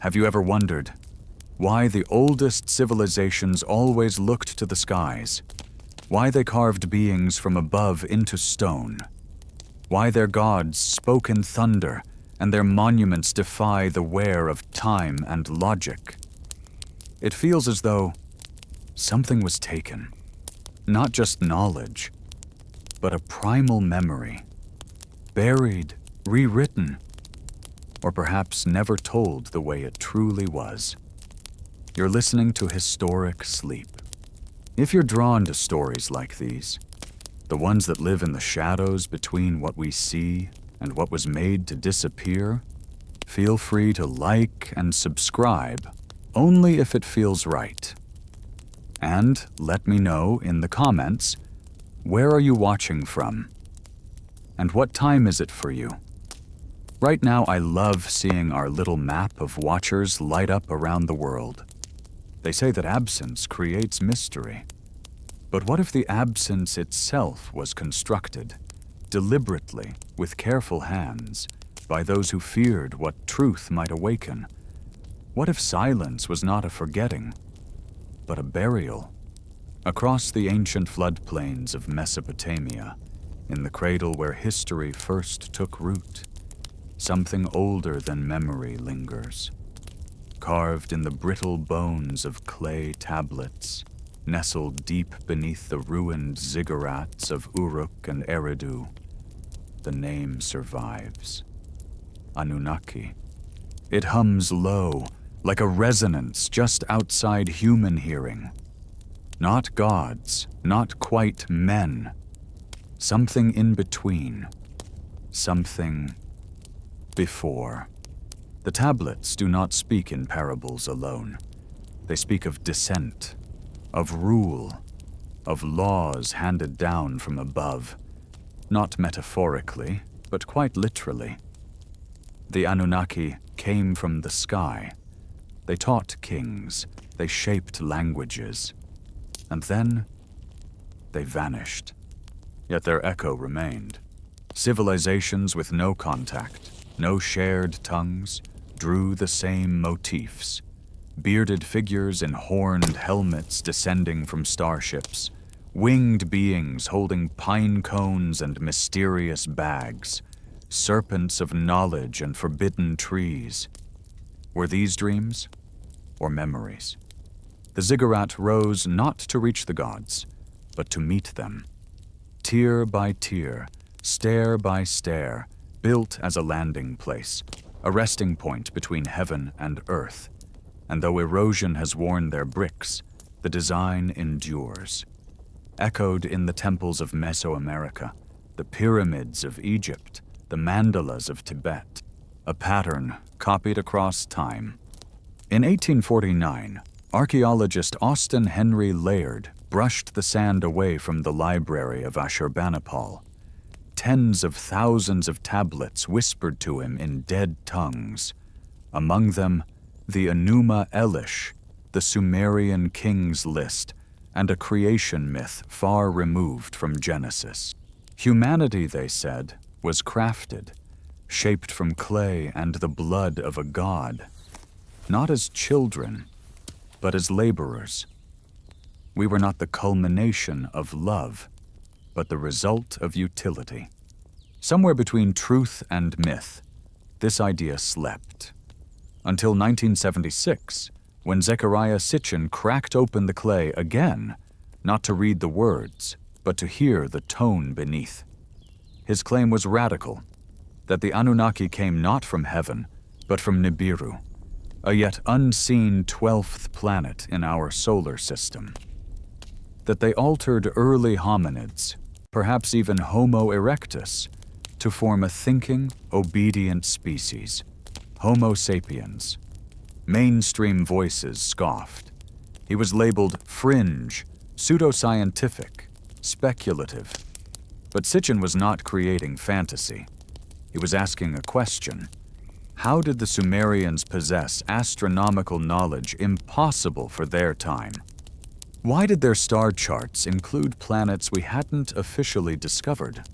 Have you ever wondered why the oldest civilizations always looked to the skies? Why they carved beings from above into stone? Why their gods spoke in thunder and their monuments defy the wear of time and logic? It feels as though something was taken. Not just knowledge, but a primal memory. Buried, rewritten, or perhaps never told the way it truly was. You're listening to Historic Sleep. If you're drawn to stories like these, the ones that live in the shadows between what we see and what was made to disappear, feel free to like and subscribe, only if it feels right. And let me know in the comments, where are you watching from? And what time is it for you? Right now, I love seeing our little map of watchers light up around the world. They say that absence creates mystery. But what if the absence itself was constructed, deliberately, with careful hands, by those who feared what truth might awaken? What if silence was not a forgetting, but a burial? Across the ancient floodplains of Mesopotamia, in the cradle where history first took root, something older than memory lingers. Carved in the brittle bones of clay tablets, nestled deep beneath the ruined ziggurats of Uruk and Eridu, the name survives. Anunnaki. It hums low, like a resonance just outside human hearing. Not gods, not quite men. Something in between. Something before. The tablets do not speak in parables alone. They speak of descent, of rule, of laws handed down from above, not metaphorically, but quite literally. The Anunnaki came from the sky. They taught kings, they shaped languages, and then they vanished. Yet their echo remained. Civilizations with no contact, no shared tongues, drew the same motifs. Bearded figures in horned helmets descending from starships, winged beings holding pine cones and mysterious bags, serpents of knowledge and forbidden trees. Were these dreams or memories? The ziggurat rose not to reach the gods, but to meet them. Tier by tier, stair by stair, built as a landing place, a resting point between heaven and earth. And though erosion has worn their bricks, the design endures. Echoed in the temples of Mesoamerica, the pyramids of Egypt, the mandalas of Tibet, a pattern copied across time. In 1849, archaeologist Austin Henry Layard brushed the sand away from the library of Ashurbanipal. Tens of thousands of tablets whispered to him in dead tongues. Among them, the Enuma Elish, the Sumerian king's list, and a creation myth far removed from Genesis. Humanity, they said, was crafted, shaped from clay and the blood of a god, not as children, but as laborers. We were not the culmination of love, but the result of utility. Somewhere between truth and myth, this idea slept. Until 1976, when Zecharia Sitchin cracked open the clay again, not to read the words, but to hear the tone beneath. His claim was radical, that the Anunnaki came not from heaven, but from Nibiru, a yet unseen 12th planet in our solar system. That they altered early hominids, perhaps even Homo erectus, to form a thinking, obedient species, Homo sapiens. Mainstream voices scoffed. He was labeled fringe, pseudoscientific, speculative. But Sitchin was not creating fantasy. He was asking a question. How did the Sumerians possess astronomical knowledge impossible for their time? Why did their star charts include planets we hadn't officially discovered?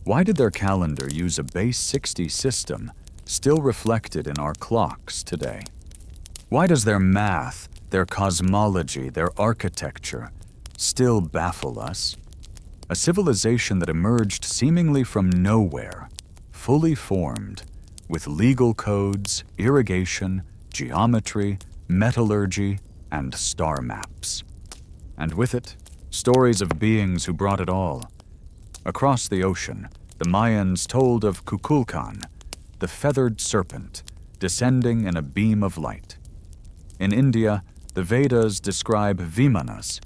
Why did their calendar use a base 60 system still reflected in our clocks today? Why does their math, their cosmology, their architecture still baffle us? A civilization that emerged seemingly from nowhere, fully formed, with legal codes, irrigation, geometry, metallurgy, and star maps. And with it, stories of beings who brought it all. Across the ocean, the Mayans told of Kukulkan, the feathered serpent, descending in a beam of light. In India, the Vedas describe Vimanas,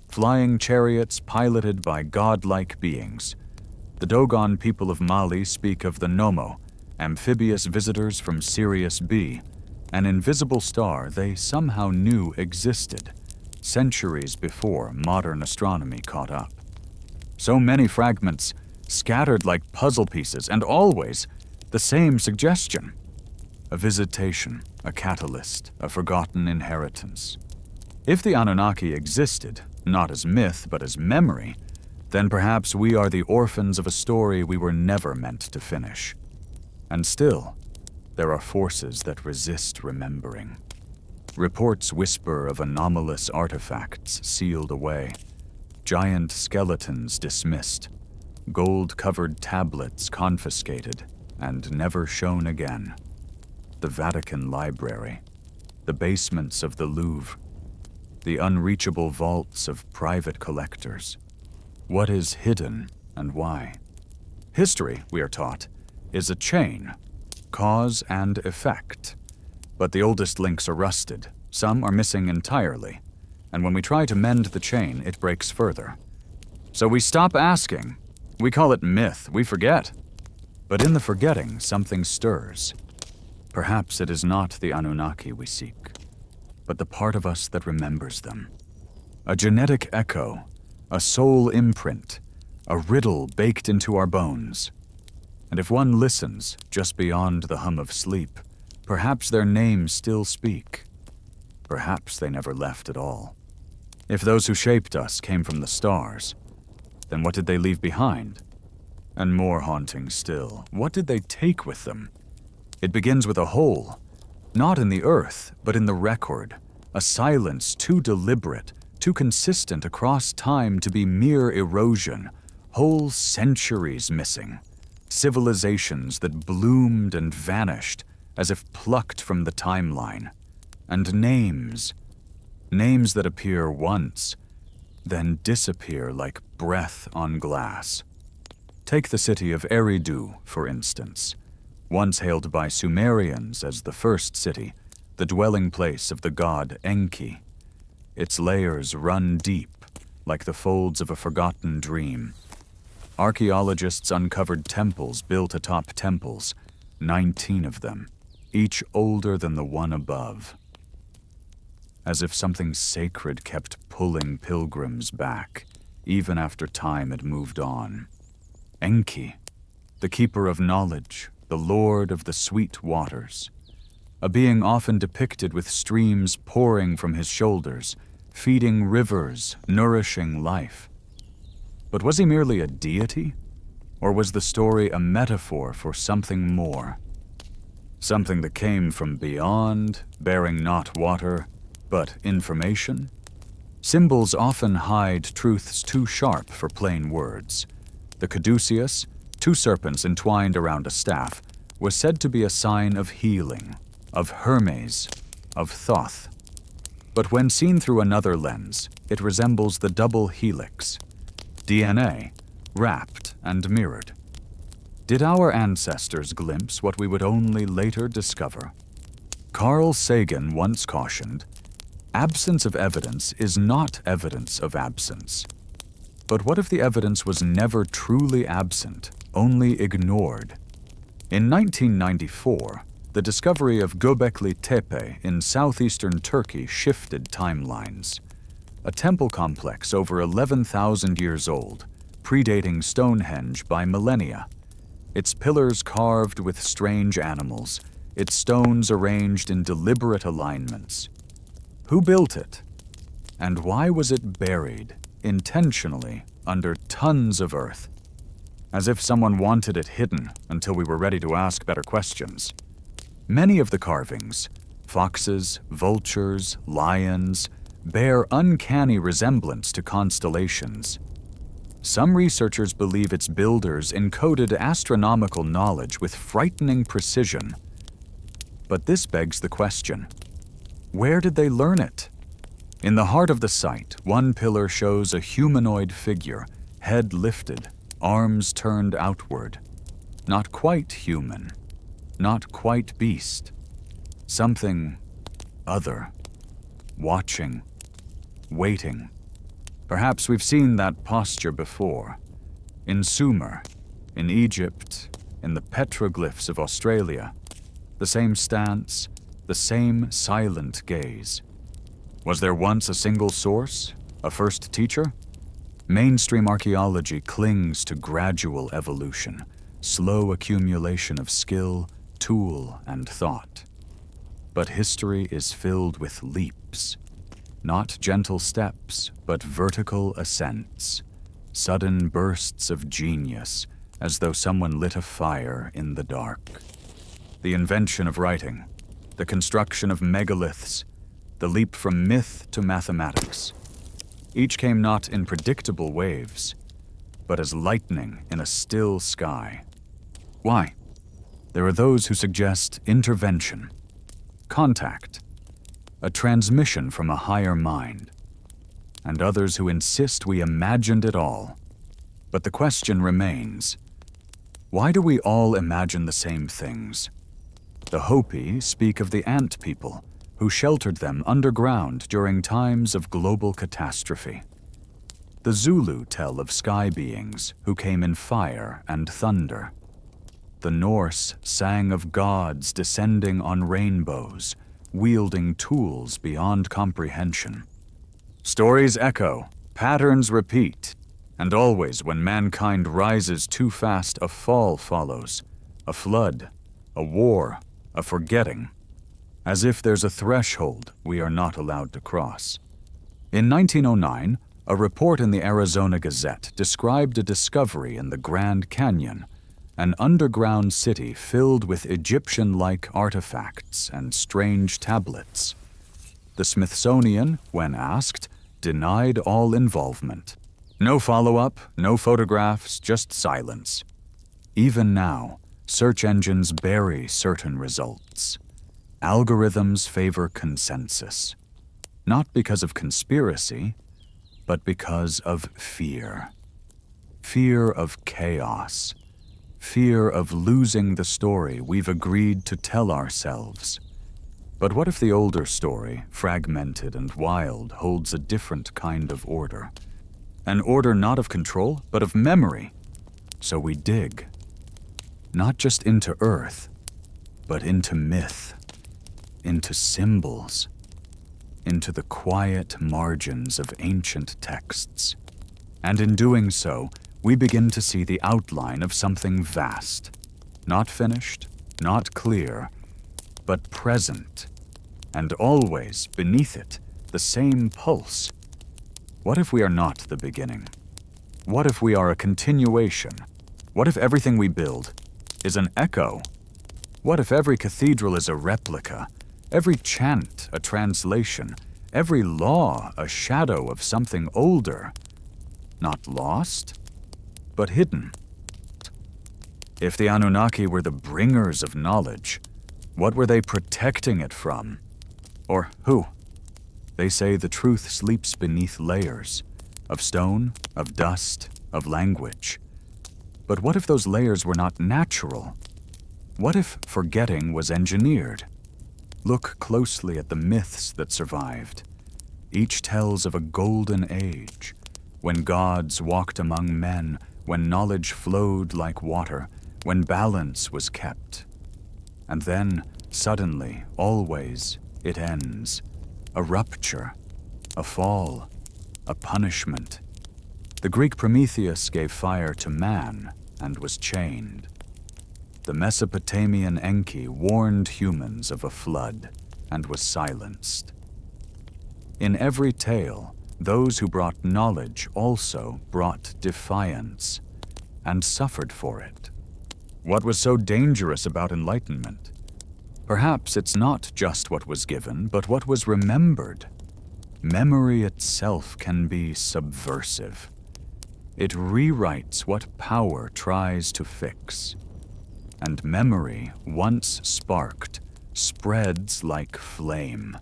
flying chariots piloted by godlike beings. The Dogon people of Mali speak of the Nomo, amphibious visitors from Sirius B, an invisible star they somehow knew existed, centuries before modern astronomy caught up. So many fragments, scattered like puzzle pieces, and always the same suggestion. A visitation, a catalyst, a forgotten inheritance. If the Anunnaki existed, not as myth but as memory, then perhaps we are the orphans of a story we were never meant to finish. And still, there are forces that resist remembering. Reports whisper of anomalous artifacts sealed away, giant skeletons dismissed, gold-covered tablets confiscated and never shown again. The Vatican Library, the basements of the Louvre, the unreachable vaults of private collectors. What is hidden and why? History, we are taught, is a chain, cause and effect. But the oldest links are rusted, some are missing entirely, and when we try to mend the chain, it breaks further. So we stop asking. We call it myth, we forget. But in the forgetting, something stirs. Perhaps it is not the Anunnaki we seek, but the part of us that remembers them. A genetic echo, a soul imprint, a riddle baked into our bones. And if one listens just beyond the hum of sleep, perhaps their names still speak. Perhaps they never left at all. If those who shaped us came from the stars, then what did they leave behind? And more haunting still, what did they take with them? It begins with a hole, not in the earth, but in the record, a silence too deliberate, too consistent across time to be mere erosion, whole centuries missing, civilizations that bloomed and vanished as if plucked from the timeline, and names that appear once, then disappear like breath on glass. Take the city of Eridu, for instance, once hailed by Sumerians as the first city, the dwelling place of the god Enki. Its layers run deep, like the folds of a forgotten dream. Archaeologists uncovered temples built atop temples, 19 of them, each older than the one above. As if something sacred kept pulling pilgrims back, even after time had moved on. Enki, the keeper of knowledge, the lord of the sweet waters, a being often depicted with streams pouring from his shoulders, feeding rivers, nourishing life. But was he merely a deity? Or was the story a metaphor for something more? Something that came from beyond, bearing not water, but information? Symbols often hide truths too sharp for plain words. The caduceus, two serpents entwined around a staff, was said to be a sign of healing, of Hermes, of Thoth. But when seen through another lens, it resembles the double helix, DNA, wrapped and mirrored. Did our ancestors glimpse what we would only later discover? Carl Sagan once cautioned, "Absence of evidence is not evidence of absence." But what if the evidence was never truly absent, only ignored? In 1994, the discovery of Göbekli Tepe in southeastern Turkey shifted timelines. A temple complex over 11,000 years old, predating Stonehenge by millennia. Its pillars carved with strange animals, its stones arranged in deliberate alignments. Who built it? And why was it buried, intentionally, under tons of earth? As if someone wanted it hidden until we were ready to ask better questions. Many of the carvings, Foxes, vultures, lions bear uncanny resemblance to constellations. Some researchers believe its builders encoded astronomical knowledge with frightening precision. But this begs the question, where did they learn it? In the heart of the site, one pillar shows a humanoid figure, head lifted, arms turned outward. Not quite human, not quite beast. Something other, watching, waiting. Perhaps we've seen that posture before. In Sumer, in Egypt, in the petroglyphs of Australia. The same stance, the same silent gaze. Was there once a single source, a first teacher? Mainstream archaeology clings to gradual evolution, slow accumulation of skill, tool, and thought. But history is filled with leaps. Not gentle steps, but vertical ascents, sudden bursts of genius, as though someone lit a fire in the dark. The invention of writing, the construction of megaliths, the leap from myth to mathematics. Each came not in predictable waves, but as lightning in a still sky. Why? There are those who suggest intervention, contact, a transmission from a higher mind, and others who insist we imagined it all. But the question remains, why do we all imagine the same things? The Hopi speak of the ant people, who sheltered them underground during times of global catastrophe. The Zulu tell of sky beings who came in fire and thunder. The Norse sang of gods descending on rainbows, wielding tools beyond comprehension. Stories echo, patterns repeat, and always when mankind rises too fast, a fall follows, a flood, a war, a forgetting, as if there's a threshold we are not allowed to cross. In 1909, a report in the Arizona Gazette described a discovery in the Grand Canyon, an underground city filled with Egyptian-like artifacts and strange tablets. The Smithsonian, when asked, denied all involvement. No follow-up, no photographs, just silence. Even now, search engines bury certain results. Algorithms favor consensus, not because of conspiracy, but because of fear. Fear of chaos. Fear of losing the story we've agreed to tell ourselves. But what if the older story, fragmented and wild, holds a different kind of order? An order not of control, but of memory. So we dig. Not just into earth, but into myth, into symbols, into the quiet margins of ancient texts. And in doing so, we begin to see the outline of something vast, not finished, not clear, but present, and always beneath it, the same pulse. What if we are not the beginning? What if we are a continuation? What if everything we build is an echo? What if every cathedral is a replica, every chant a translation, every law a shadow of something older, not lost, but hidden? If the Anunnaki were the bringers of knowledge, what were they protecting it from? Or who? They say the truth sleeps beneath layers, of stone, of dust, of language. But what if those layers were not natural? What if forgetting was engineered? Look closely at the myths that survived. Each tells of a golden age, when gods walked among men, when knowledge flowed like water, when balance was kept. And then, suddenly, always, it ends. A rupture, a fall, a punishment. The Greek Prometheus gave fire to man and was chained. The Mesopotamian Enki warned humans of a flood and was silenced. In every tale, those who brought knowledge also brought defiance and suffered for it. What was so dangerous about enlightenment? Perhaps it's not just what was given, but what was remembered. Memory itself can be subversive. It rewrites what power tries to fix. And memory, once sparked, spreads like flame.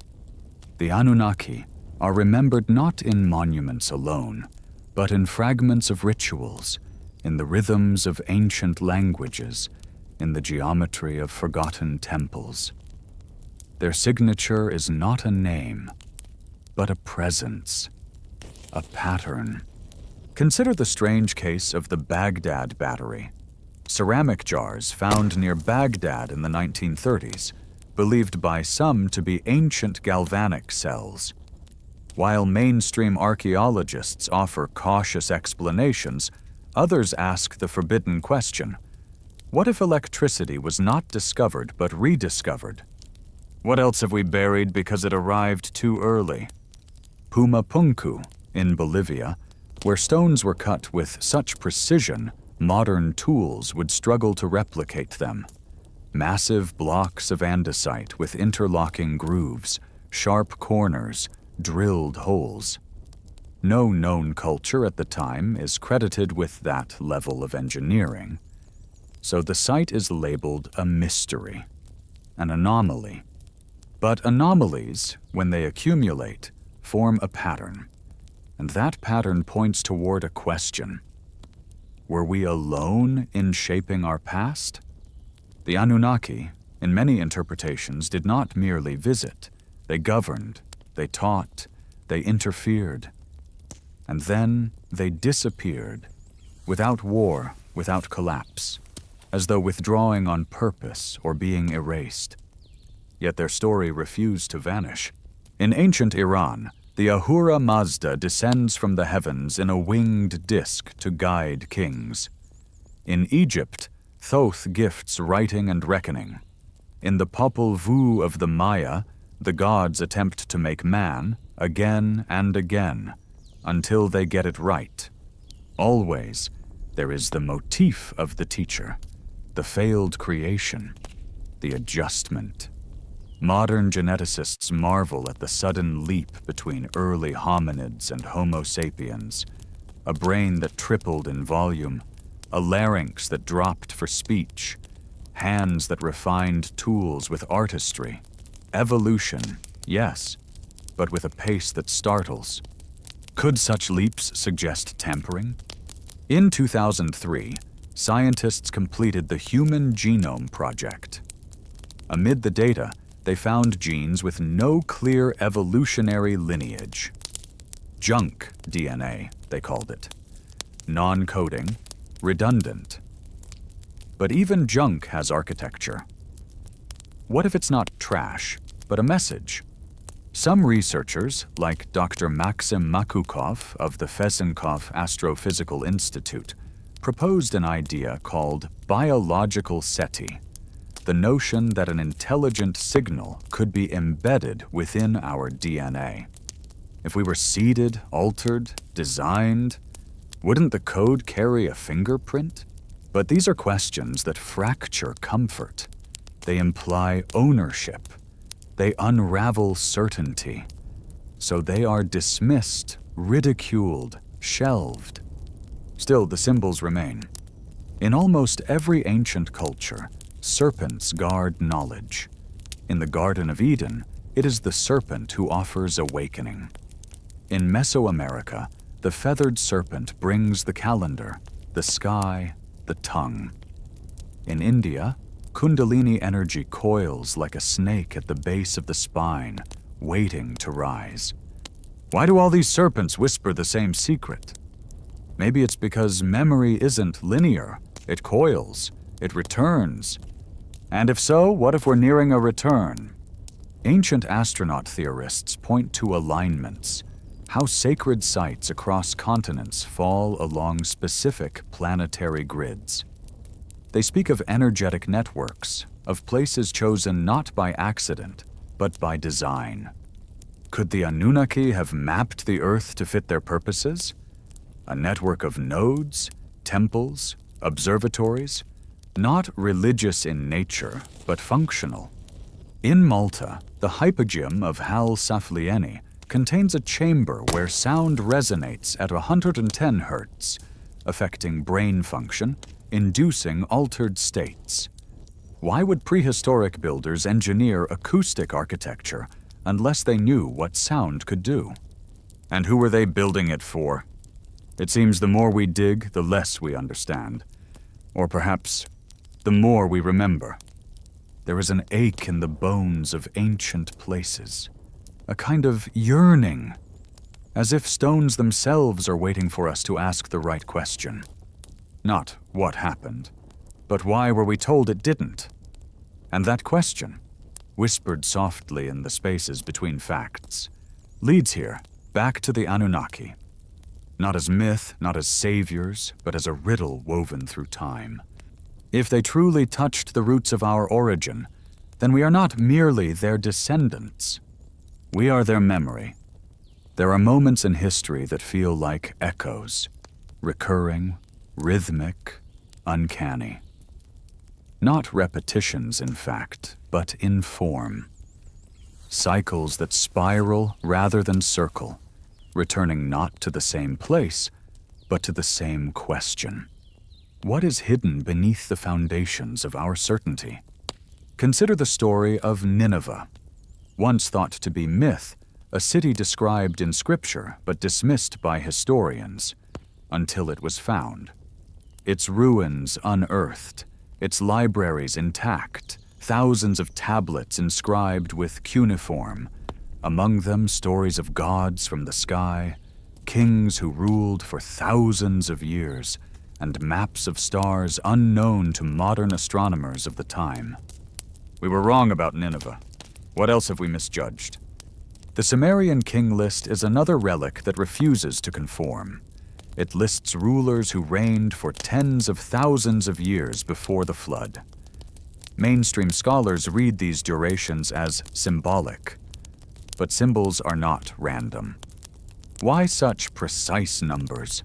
The Anunnaki are remembered not in monuments alone, but in fragments of rituals, in the rhythms of ancient languages, in the geometry of forgotten temples. Their signature is not a name, but a presence, a pattern. Consider the strange case of the Baghdad battery. Ceramic jars found near Baghdad in the 1930s, believed by some to be ancient galvanic cells. While mainstream archaeologists offer cautious explanations, others ask the forbidden question: what if electricity was not discovered but rediscovered? What else have we buried because it arrived too early? Pumapunku, in Bolivia, where stones were cut with such precision, modern tools would struggle to replicate them. Massive blocks of andesite with interlocking grooves, sharp corners, drilled holes. No known culture at the time is credited with that level of engineering. So the site is labeled a mystery, an anomaly. But anomalies, when they accumulate, form a pattern. And that pattern points toward a question. Were we alone in shaping our past? The Anunnaki, in many interpretations, did not merely visit. They governed, they taught, they interfered. And then they disappeared, without war, without collapse, as though withdrawing on purpose or being erased. Yet their story refused to vanish. In ancient Iran, the Ahura Mazda descends from the heavens in a winged disk to guide kings. In Egypt, Thoth gifts writing and reckoning. In the Popol Vuh of the Maya, the gods attempt to make man again and again until they get it right. Always, there is the motif of the teacher, the failed creation, the adjustment. Modern geneticists marvel at the sudden leap between early hominids and Homo sapiens, a brain that tripled in volume, a larynx that dropped for speech, hands that refined tools with artistry. Evolution, yes, but with a pace that startles. Could such leaps suggest tampering? In 2003, scientists completed the Human Genome Project. Amid the data, they found genes with no clear evolutionary lineage. Junk DNA, they called it. Non-coding, redundant. But even junk has architecture. What if it's not trash, but a message? Some researchers, like Dr. Maxim Makukov of the Fesenkov Astrophysical Institute, proposed an idea called biological SETI, the notion that an intelligent signal could be embedded within our DNA. If we were seeded, altered, designed, wouldn't the code carry a fingerprint? But these are questions that fracture comfort. They imply ownership. They unravel certainty. So they are dismissed, ridiculed, shelved. Still, the symbols remain. In almost every ancient culture, serpents guard knowledge. In the Garden of Eden, it is the serpent who offers awakening. In Mesoamerica, the feathered serpent brings the calendar, the sky, the tongue. In India, Kundalini energy coils like a snake at the base of the spine, waiting to rise. Why do all these serpents whisper the same secret? Maybe it's because memory isn't linear. It coils, it returns. And if so, what if we're nearing a return? Ancient astronaut theorists point to alignments, how sacred sites across continents fall along specific planetary grids. They speak of energetic networks, of places chosen not by accident, but by design. Could the Anunnaki have mapped the Earth to fit their purposes? A network of nodes, temples, observatories, not religious in nature, but functional. In Malta, the hypogeum of Hal Saflieni contains a chamber where sound resonates at 110 Hz, affecting brain function, inducing altered states. Why would prehistoric builders engineer acoustic architecture unless they knew what sound could do? And who were they building it for? It seems the more we dig, the less we understand. Or perhaps, the more we remember. There is an ache in the bones of ancient places, a kind of yearning, as if stones themselves are waiting for us to ask the right question. Not what happened, but why were we told it didn't? And that question, whispered softly in the spaces between facts, leads here back to the Anunnaki. Not as myth, not as saviors, but as a riddle woven through time. If they truly touched the roots of our origin, then we are not merely their descendants. We are their memory. There are moments in history that feel like echoes, recurring, rhythmic, uncanny. Not repetitions, in fact, but in form. Cycles that spiral rather than circle, returning not to the same place, but to the same question. What is hidden beneath the foundations of our certainty? Consider the story of Nineveh. Once thought to be myth, a city described in scripture but dismissed by historians, until it was found. Its ruins unearthed, its libraries intact, thousands of tablets inscribed with cuneiform, among them stories of gods from the sky, kings who ruled for thousands of years, and maps of stars unknown to modern astronomers of the time. We were wrong about Nineveh. What else have we misjudged? The Sumerian king list is another relic that refuses to conform. It lists rulers who reigned for tens of thousands of years before the flood. Mainstream scholars read these durations as symbolic, but symbols are not random. Why such precise numbers?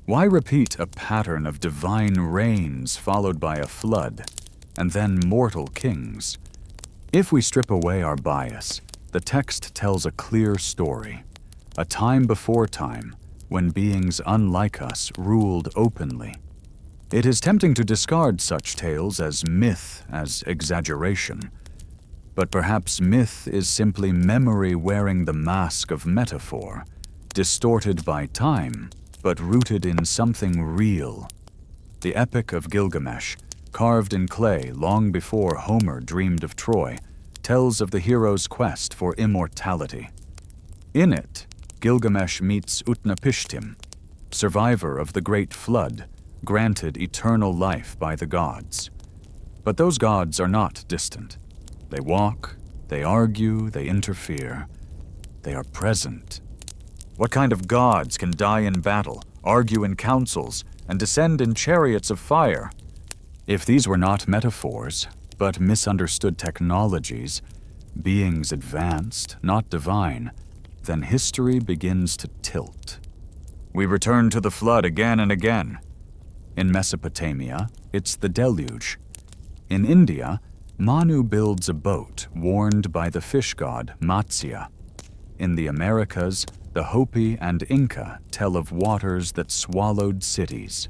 Why repeat a pattern of divine reigns followed by a flood, and then mortal kings? If we strip away our bias, the text tells a clear story, a time before time, when beings unlike us ruled openly. It is tempting to discard such tales as myth, as exaggeration. But perhaps myth is simply memory wearing the mask of metaphor, distorted by time, but rooted in something real. The Epic of Gilgamesh, carved in clay long before Homer dreamed of Troy, tells of the hero's quest for immortality. In it, Gilgamesh meets Utnapishtim, survivor of the Great Flood, granted eternal life by the gods. But those gods are not distant. They walk, they argue, they interfere. They are present. What kind of gods can die in battle, argue in councils, and descend in chariots of fire? If these were not metaphors, but misunderstood technologies, beings advanced, not divine, then history begins to tilt. We return to the flood again and again. In Mesopotamia, it's the deluge. In India, Manu builds a boat warned by the fish god Matsya. In the Americas, the Hopi and Inca tell of waters that swallowed cities.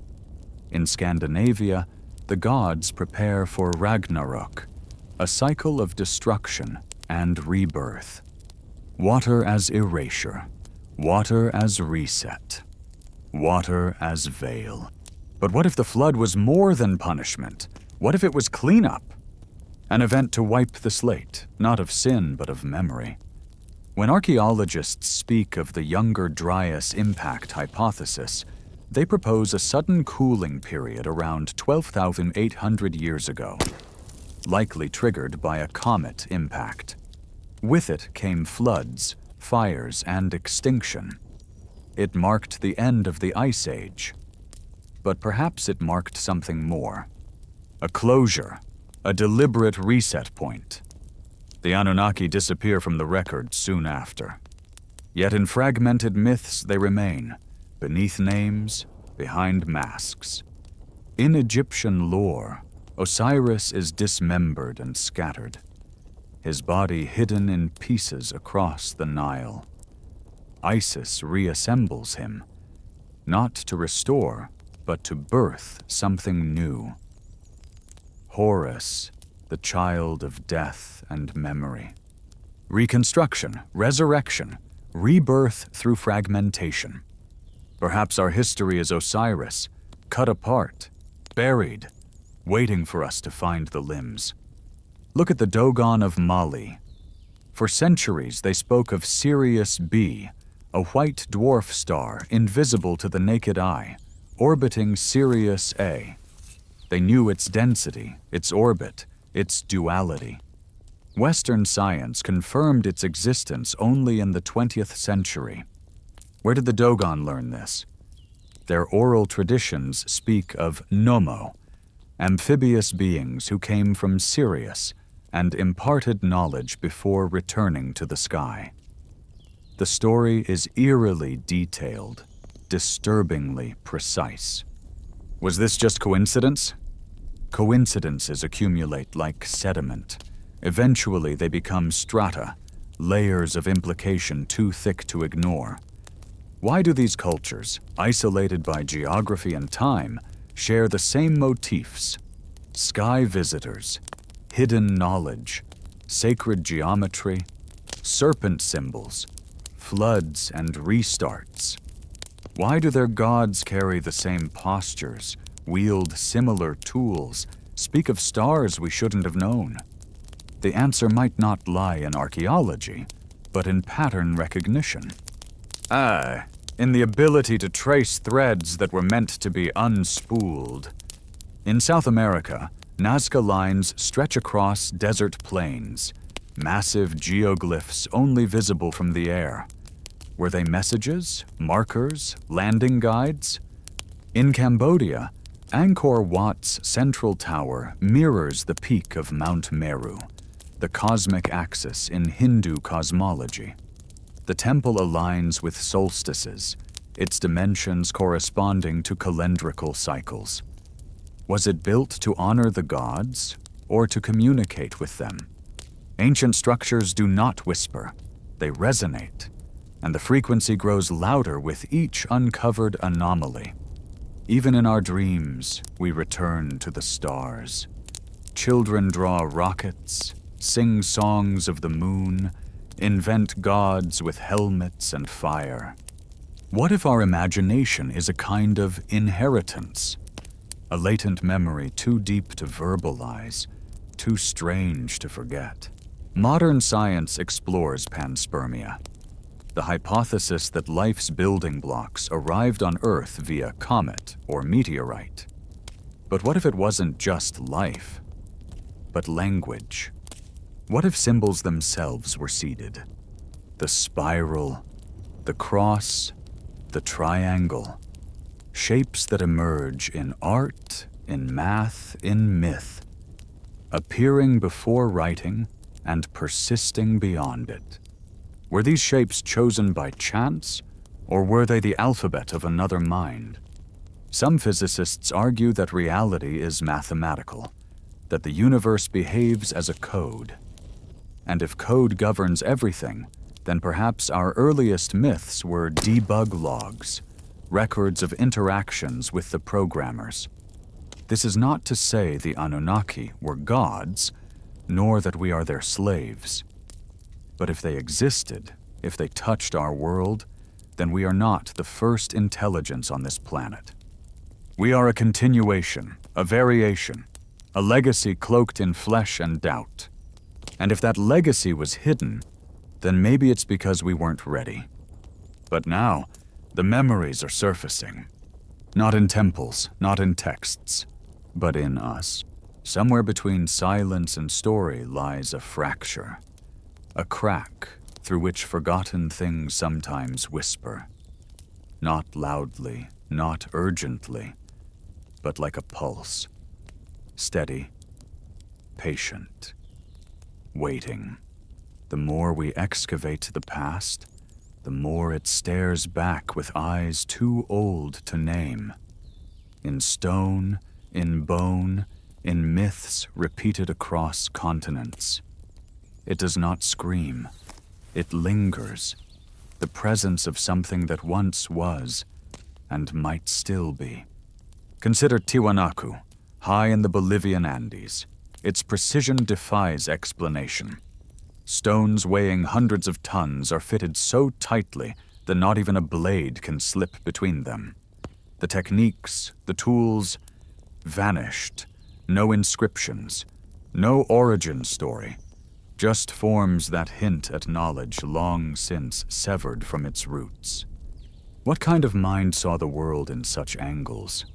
In Scandinavia, the gods prepare for Ragnarok, a cycle of destruction and rebirth. Water as erasure, water as reset, water as veil. But what if the flood was more than punishment? What if it was cleanup? An event to wipe the slate, not of sin but of memory. When archaeologists speak of the Younger Dryas impact hypothesis, they propose a sudden cooling period around 12,800 years ago, likely triggered by a comet impact. With it came floods, fires, and extinction. It marked the end of the Ice Age. But perhaps it marked something more. A closure, a deliberate reset point. The Anunnaki disappear from the record soon after. Yet in fragmented myths they remain, beneath names, behind masks. In Egyptian lore, Osiris is dismembered and scattered. his body hidden in pieces across the Nile. Isis reassembles him, not to restore, but to birth something new. Horus, the child of death and memory. Reconstruction, resurrection, rebirth through fragmentation. Perhaps our history is Osiris, cut apart, buried, waiting for us to find the limbs. Look at the Dogon of Mali. For centuries they spoke of Sirius B, a white dwarf star invisible to the naked eye, orbiting Sirius A. They knew its density, its orbit, its duality. Western science confirmed its existence only in the 20th century. Where did the Dogon learn this? Their oral traditions speak of Nomo, amphibious beings who came from Sirius and imparted knowledge before returning to the sky. The story is eerily detailed, disturbingly precise. Was this just coincidence? Coincidences accumulate like sediment. Eventually they become strata, layers of implication too thick to ignore. Why do these cultures, isolated by geography and time, share the same motifs? Sky visitors, hidden knowledge, sacred geometry, serpent symbols, floods and restarts. Why do their gods carry the same postures, wield similar tools, speak of stars we shouldn't have known? The answer might not lie in archaeology, but in pattern recognition. In the ability to trace threads that were meant to be unspooled. In South America, Nazca lines stretch across desert plains, massive geoglyphs only visible from the air. Were they messages, markers, landing guides? In Cambodia, Angkor Wat's central tower mirrors the peak of Mount Meru, the cosmic axis in Hindu cosmology. The temple aligns with solstices, its dimensions corresponding to calendrical cycles. Was it built to honor the gods or to communicate with them? Ancient structures do not whisper, they resonate, and the frequency grows louder with each uncovered anomaly. Even in our dreams, we return to the stars. Children draw rockets, sing songs of the moon, invent gods with helmets and fire. What if our imagination is a kind of inheritance? A latent memory too deep to verbalize, too strange to forget. Modern science explores panspermia, the hypothesis that life's building blocks arrived on Earth via comet or meteorite. But what if it wasn't just life, but language? What if symbols themselves were seeded? The spiral, the cross, the triangle. Shapes that emerge in art, in math, in myth, appearing before writing and persisting beyond it. Were these shapes chosen by chance, or were they the alphabet of another mind? Some physicists argue that reality is mathematical, that the universe behaves as a code. And if code governs everything, then perhaps our earliest myths were debug logs, records of interactions with the programmers. This is not to say the Anunnaki were gods, nor that we are their slaves. But if they existed, if they touched our world, then we are not the first intelligence on this planet. We are a continuation, a variation, a legacy cloaked in flesh and doubt. And if that legacy was hidden, then maybe it's because we weren't ready. But now, the memories are surfacing. Not in temples, not in texts, but in us. Somewhere between silence and story lies a fracture, a crack through which forgotten things sometimes whisper. Not loudly, not urgently, but like a pulse. Steady, patient, waiting. The more we excavate the past, the more it stares back with eyes too old to name. In stone, in bone, in myths repeated across continents. It does not scream. It lingers, the presence of something that once was and might still be. Consider Tiwanaku, high in the Bolivian Andes. Its precision defies explanation. Stones weighing hundreds of tons are fitted so tightly that not even a blade can slip between them. The techniques, the tools, vanished. No inscriptions, no origin story, just forms that hint at knowledge long since severed from its roots. What kind of mind saw the world in such angles?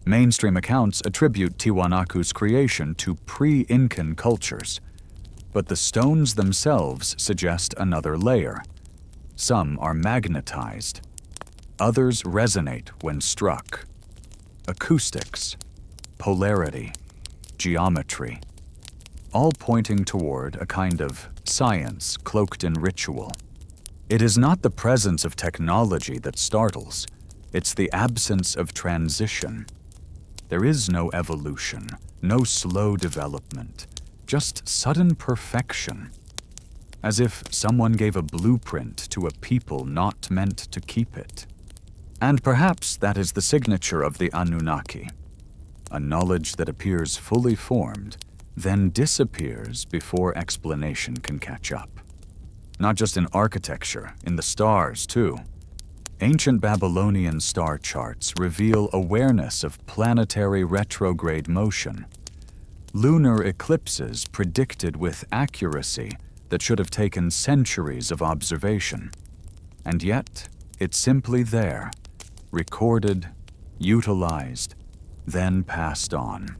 Mainstream accounts attribute Tiwanaku's creation to pre-Incan cultures, but the stones themselves suggest another layer. Some are magnetized. Others resonate when struck. Acoustics, polarity, geometry, all pointing toward a kind of science cloaked in ritual. It is not the presence of technology that startles, it's the absence of transition. There is no evolution, no slow development, just sudden perfection. As if someone gave a blueprint to a people not meant to keep it. And perhaps that is the signature of the Anunnaki. A knowledge that appears fully formed, then disappears before explanation can catch up. Not just in architecture, in the stars too. Ancient Babylonian star charts reveal awareness of planetary retrograde motion. Lunar eclipses predicted with accuracy that should have taken centuries of observation. And yet, it's simply there, recorded, utilized, then passed on.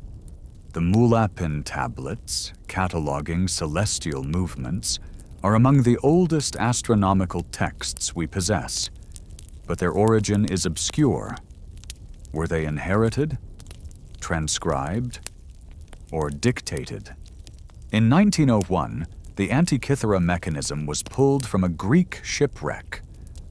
The Mulapin tablets, cataloging celestial movements, are among the oldest astronomical texts we possess, but their origin is obscure. Were they inherited, transcribed, or dictated? In 1901, the Antikythera mechanism was pulled from a Greek shipwreck,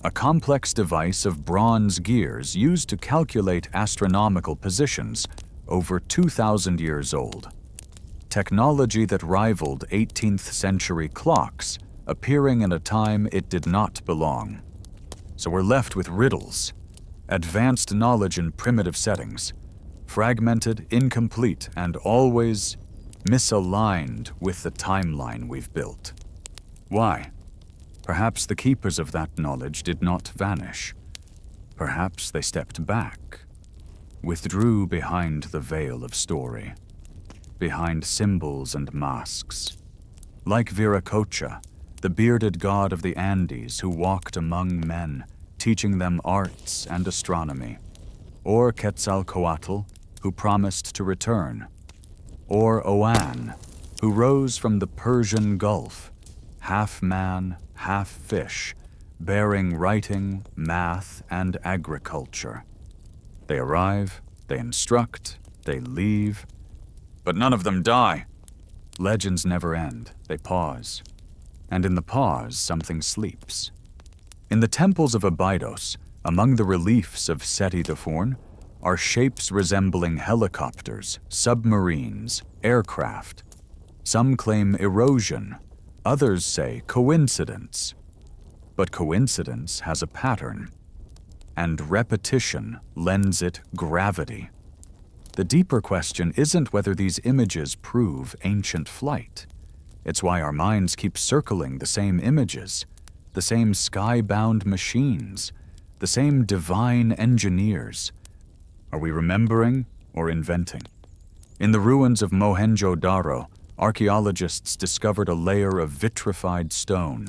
a complex device of bronze gears used to calculate astronomical positions over 2,000 years old. Technology that rivaled 18th century clocks, appearing in a time it did not belong. So we're left with riddles, advanced knowledge in primitive settings, fragmented, incomplete, and always misaligned with the timeline we've built. Why? Perhaps the keepers of that knowledge did not vanish. Perhaps they stepped back, withdrew behind the veil of story, behind symbols and masks. Like Viracocha, the bearded god of the Andes who walked among men, teaching them arts and astronomy. Or Quetzalcoatl, who promised to return. Or Oan, who rose from the Persian Gulf, half man, half fish, bearing writing, math, and agriculture. They arrive, they instruct, they leave, but none of them die. Legends never end, they pause. And in the pause, something sleeps. In the temples of Abydos, among the reliefs of Seti Deformed, are shapes resembling helicopters, submarines, aircraft. Some claim erosion, others say coincidence. But coincidence has a pattern, and repetition lends it gravity. The deeper question isn't whether these images prove ancient flight. It's why our minds keep circling the same images, the same sky-bound machines, the same divine engineers. Are we remembering or inventing? In the ruins of Mohenjo-Daro, archaeologists discovered a layer of vitrified stone,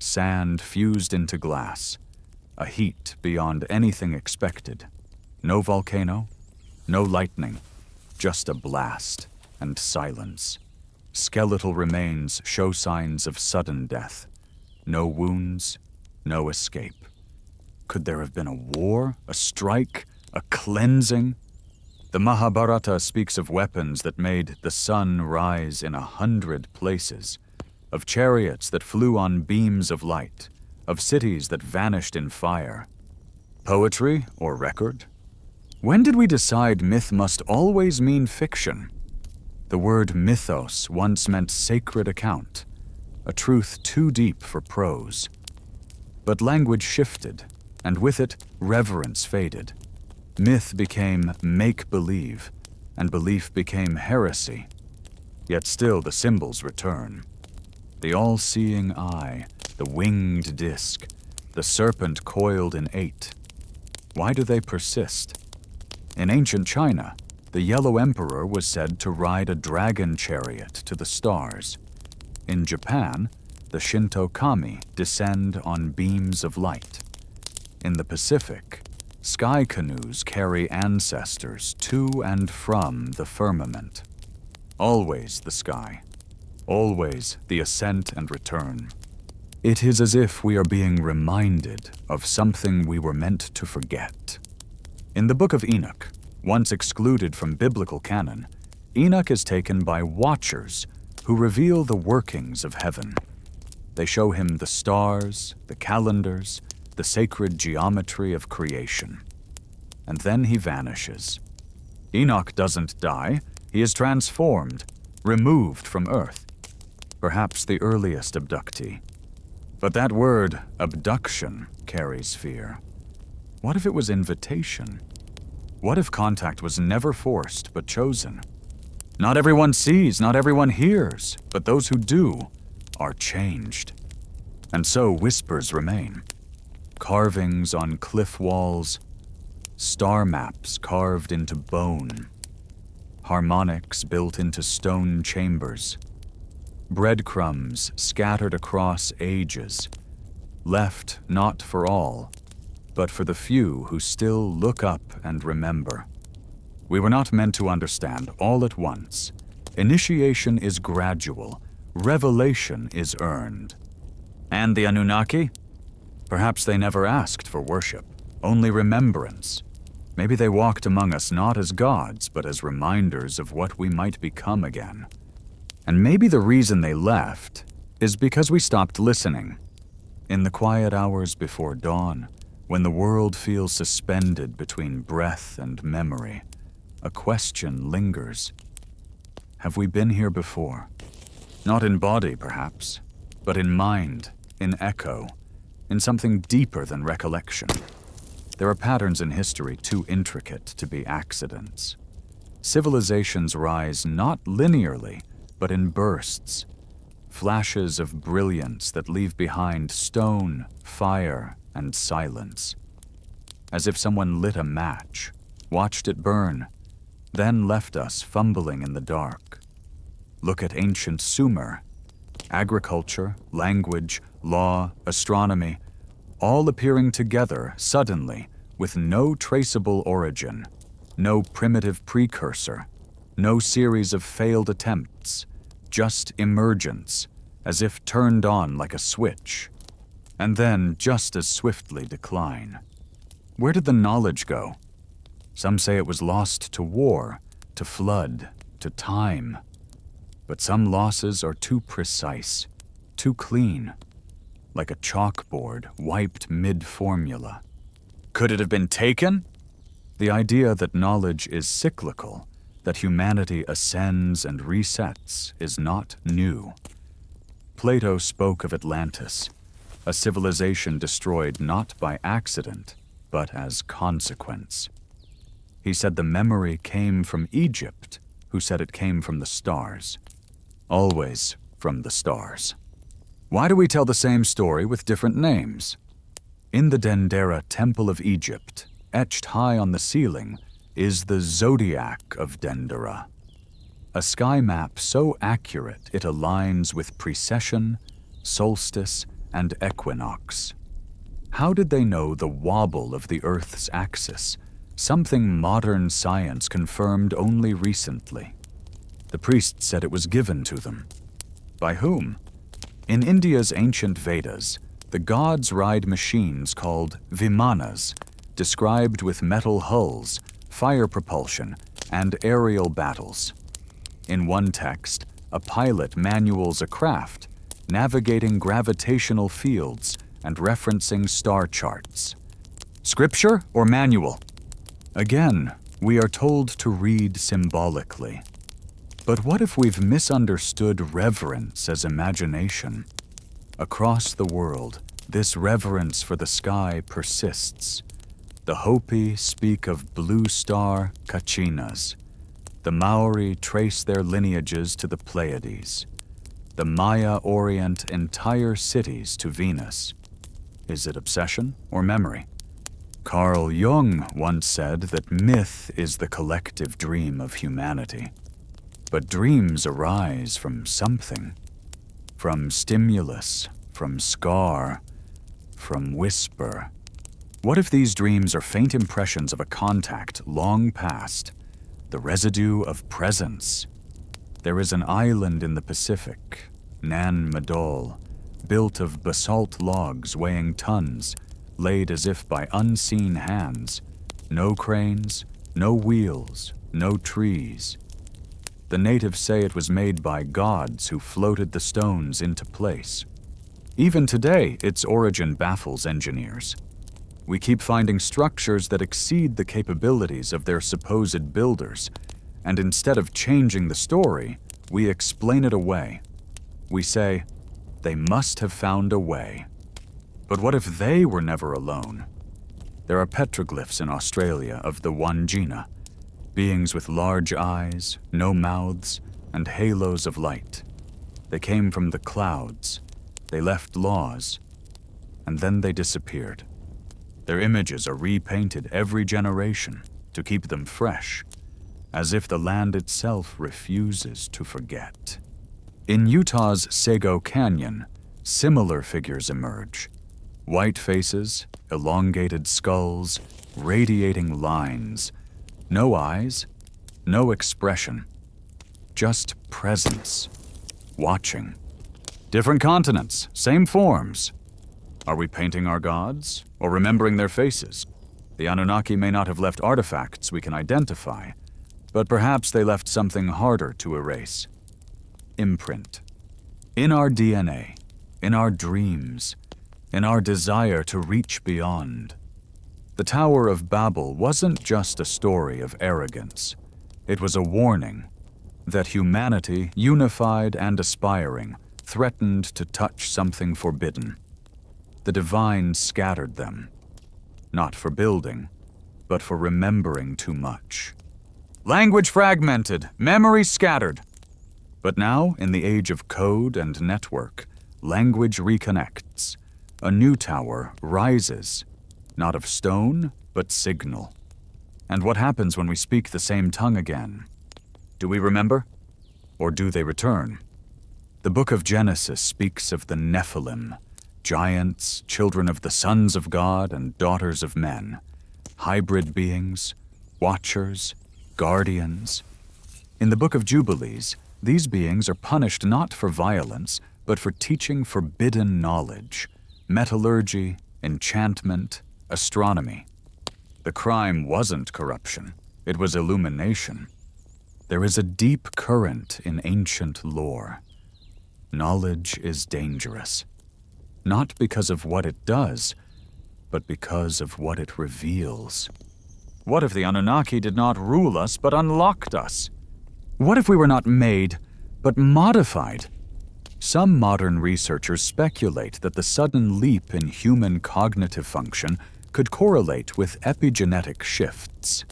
sand fused into glass, a heat beyond anything expected. No volcano, no lightning, just a blast and silence. Skeletal remains show signs of sudden death. No wounds, no escape. Could there have been a war, a strike, a cleansing? The Mahabharata speaks of weapons that made the sun rise in 100 places, of chariots that flew on beams of light, of cities that vanished in fire. Poetry or record? When did we decide myth must always mean fiction? The word mythos once meant sacred account, a truth too deep for prose. But language shifted, and with it, reverence faded. Myth became make-believe, and belief became heresy. Yet still the symbols return. The all-seeing eye, the winged disc, the serpent coiled in 8. Why do they persist? In ancient China, the Yellow Emperor was said to ride a dragon chariot to the stars. In Japan, the Shinto kami descend on beams of light. In the Pacific, sky canoes carry ancestors to and from the firmament. Always the sky, always the ascent and return. It is as if we are being reminded of something we were meant to forget. In the Book of Enoch, once excluded from biblical canon, Enoch is taken by watchers who reveal the workings of heaven. They show him the stars, the calendars, the sacred geometry of creation. And then he vanishes. Enoch doesn't die, he is transformed, removed from earth. Perhaps the earliest abductee. But that word, abduction, carries fear. What if it was invitation? What if contact was never forced but chosen? Not everyone sees, not everyone hears, but those who do are changed. And so whispers remain. Carvings on cliff walls, star maps carved into bone, harmonics built into stone chambers, breadcrumbs scattered across ages, left not for all, but for the few who still look up and remember. We were not meant to understand all at once. Initiation is gradual, revelation is earned. And the Anunnaki? Perhaps they never asked for worship, only remembrance. Maybe they walked among us not as gods, but as reminders of what we might become again. And maybe the reason they left is because we stopped listening. In the quiet hours before dawn, when the world feels suspended between breath and memory, a question lingers. Have we been here before? Not in body, perhaps, but in mind, in echo, in something deeper than recollection. There are patterns in history too intricate to be accidents. Civilizations rise not linearly, but in bursts, flashes of brilliance that leave behind stone, fire, and silence. As if someone lit a match, watched it burn, then left us fumbling in the dark. Look at ancient Sumer. Agriculture, language, law, astronomy, all appearing together suddenly with no traceable origin, no primitive precursor, no series of failed attempts, just emergence, as if turned on like a switch, and then just as swiftly decline. Where did the knowledge go? Some say it was lost to war, to flood, to time. But some losses are too precise, too clean, like a chalkboard wiped mid-formula. Could it have been taken? The idea that knowledge is cyclical, that humanity ascends and resets, is not new. Plato spoke of Atlantis, a civilization destroyed not by accident, but as consequence. He said the memory came from Egypt, who said it came from the stars. Always from the stars. Why do we tell the same story with different names? In the Dendera Temple of Egypt, etched high on the ceiling, is the zodiac of Dendera, a sky map so accurate it aligns with precession, solstice, and equinox. How did they know the wobble of the Earth's axis, something modern science confirmed only recently? The priest said it was given to them. By whom? In India's ancient Vedas, the gods ride machines called vimanas, described with metal hulls, fire propulsion, and aerial battles. In one text, a pilot manuals a craft, navigating gravitational fields and referencing star charts. Scripture or manual? Again, we are told to read symbolically. But what if we've misunderstood reverence as imagination? Across the world, this reverence for the sky persists. The Hopi speak of blue star Kachinas. The Maori trace their lineages to the Pleiades. The Maya orient entire cities to Venus. Is it obsession or memory? Carl Jung once said that myth is the collective dream of humanity. But dreams arise from something. From stimulus, from scar, from whisper. What if these dreams are faint impressions of a contact long past, the residue of presence? There is an island in the Pacific, Nan Madol, built of basalt logs weighing tons, laid as if by unseen hands. No cranes, no wheels, no trees. The natives say it was made by gods who floated the stones into place. Even today, its origin baffles engineers. We keep finding structures that exceed the capabilities of their supposed builders, and instead of changing the story, we explain it away. We say, they must have found a way. But what if they were never alone? There are petroglyphs in Australia of the Wangina, beings with large eyes, no mouths, and halos of light. They came from the clouds. They left laws, and then they disappeared. Their images are repainted every generation to keep them fresh, as if the land itself refuses to forget. In Utah's Sago Canyon, similar figures emerge. White faces, elongated skulls, radiating lines. No eyes, no expression. Just presence. Watching. Different continents, same forms. Are we painting our gods, or remembering their faces? The Anunnaki may not have left artifacts we can identify, but perhaps they left something harder to erase. Imprint. In our DNA, in our dreams, in our desire to reach beyond. The Tower of Babel wasn't just a story of arrogance. It was a warning that humanity, unified and aspiring, threatened to touch something forbidden. The divine scattered them, not for building, but for remembering too much. Language fragmented, memory scattered. But now, in the age of code and network, language reconnects. A new tower rises, not of stone, but signal. And what happens when we speak the same tongue again? Do we remember? Or do they return? The book of Genesis speaks of the Nephilim, giants, children of the sons of God and daughters of men, hybrid beings, watchers, guardians. In the book of Jubilees, these beings are punished not for violence, but for teaching forbidden knowledge, metallurgy, enchantment, astronomy. The crime wasn't corruption, it was illumination. There is a deep current in ancient lore. Knowledge is dangerous, not because of what it does, but because of what it reveals. What if the Anunnaki did not rule us, but unlocked us? What if we were not made, but modified? Some modern researchers speculate that the sudden leap in human cognitive function could correlate with epigenetic shifts,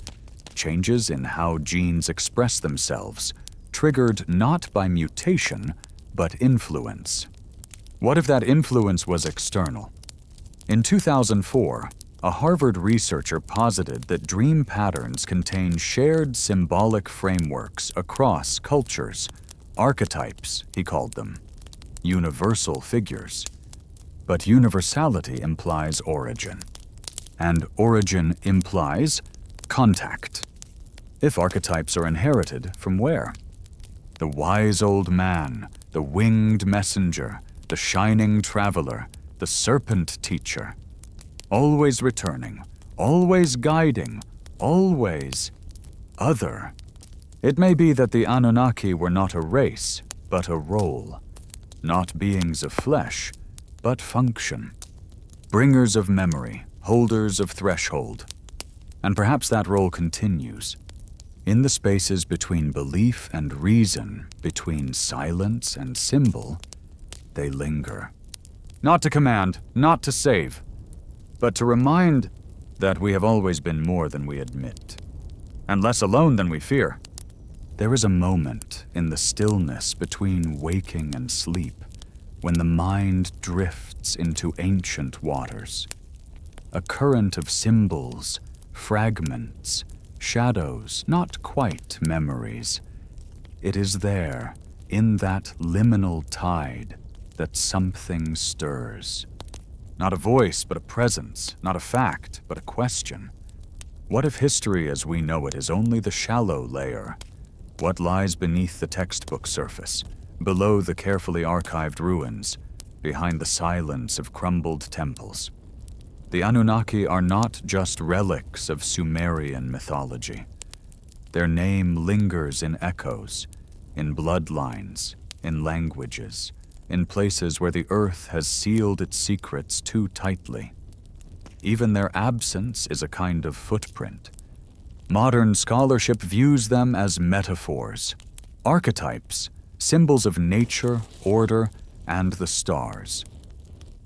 changes in how genes express themselves, triggered not by mutation, but influence. What if that influence was external? In 2004, a Harvard researcher posited that dream patterns contain shared symbolic frameworks across cultures, archetypes, he called them, universal figures. But universality implies origin, and origin implies contact. If archetypes are inherited, from where? The wise old man, the winged messenger, the shining traveler, the serpent teacher. Always returning, always guiding, always other. It may be that the Anunnaki were not a race, but a role. Not beings of flesh, but function. Bringers of memory, holders of threshold. And perhaps that role continues. In the spaces between belief and reason, between silence and symbol, they linger. not to command, not to save, but to remind that we have always been more than we admit, and less alone than we fear. There is a moment in the stillness between waking and sleep when the mind drifts into ancient waters. A current of symbols, fragments, shadows, not quite memories. It is there, in that liminal tide, that something stirs. Not a voice, but a presence. Not a fact, but a question. What if history as we know it is only the shallow layer? What lies beneath the textbook surface, below the carefully archived ruins, behind the silence of crumbled temples? The Anunnaki are not just relics of Sumerian mythology. Their name lingers in echoes, in bloodlines, in languages, in places where the earth has sealed its secrets too tightly. Even their absence is a kind of footprint. Modern scholarship views them as metaphors, archetypes, symbols of nature, order, and the stars.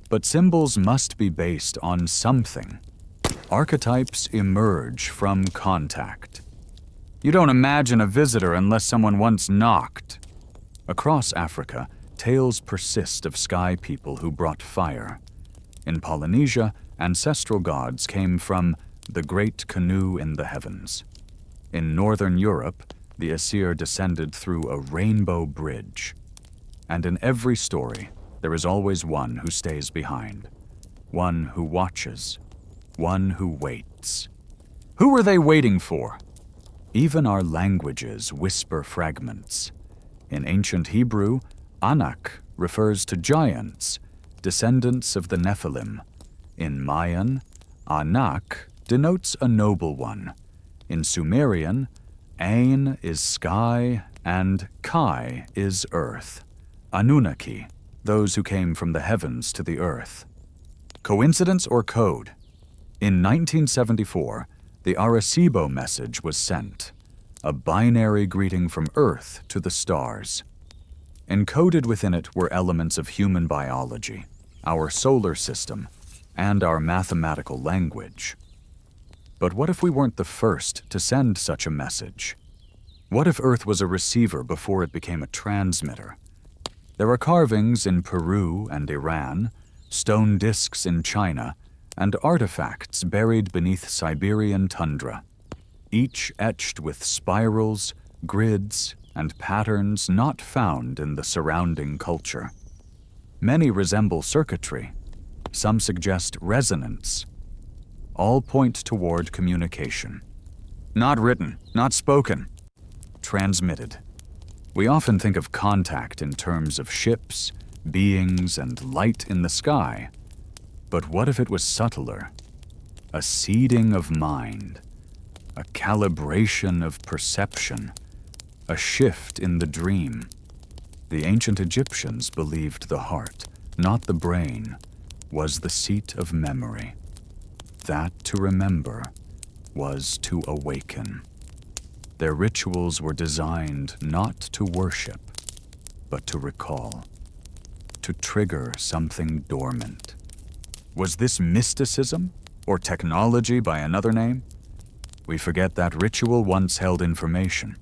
But symbols must be based on something. Archetypes emerge from contact. You don't imagine a visitor unless someone once knocked. Across Africa, tales persist of sky people who brought fire. In Polynesia, ancestral gods came from the great canoe in the heavens. In northern Europe, the Aesir descended through a rainbow bridge. And in every story, there is always one who stays behind, one who watches, one who waits. Who are they waiting for? Even our languages whisper fragments. In ancient Hebrew, Anak refers to giants, descendants of the Nephilim. In Mayan, Anak denotes a noble one. In Sumerian, Ain is sky and Kai is earth. Anunnaki, those who came from the heavens to the earth. Coincidence or code? In 1974, the Arecibo message was sent, a binary greeting from Earth to the stars. Encoded within it were elements of human biology, our solar system, and our mathematical language. But what if we weren't the first to send such a message? What if Earth was a receiver before it became a transmitter? There are carvings in Peru and Iran, stone discs in China, and artifacts buried beneath Siberian tundra, each etched with spirals, grids, and patterns not found in the surrounding culture. Many resemble circuitry. Some suggest resonance. All point toward communication. Not written, not spoken, transmitted. We often think of contact in terms of ships, beings, and light in the sky. But what if it was subtler? A seeding of mind, a calibration of perception, a shift in the dream. The ancient Egyptians believed the heart, not the brain, was the seat of memory. That to remember was to awaken. Their rituals were designed not to worship, but to recall, to trigger something dormant. Was this mysticism, or technology by another name? We forget that ritual once held information,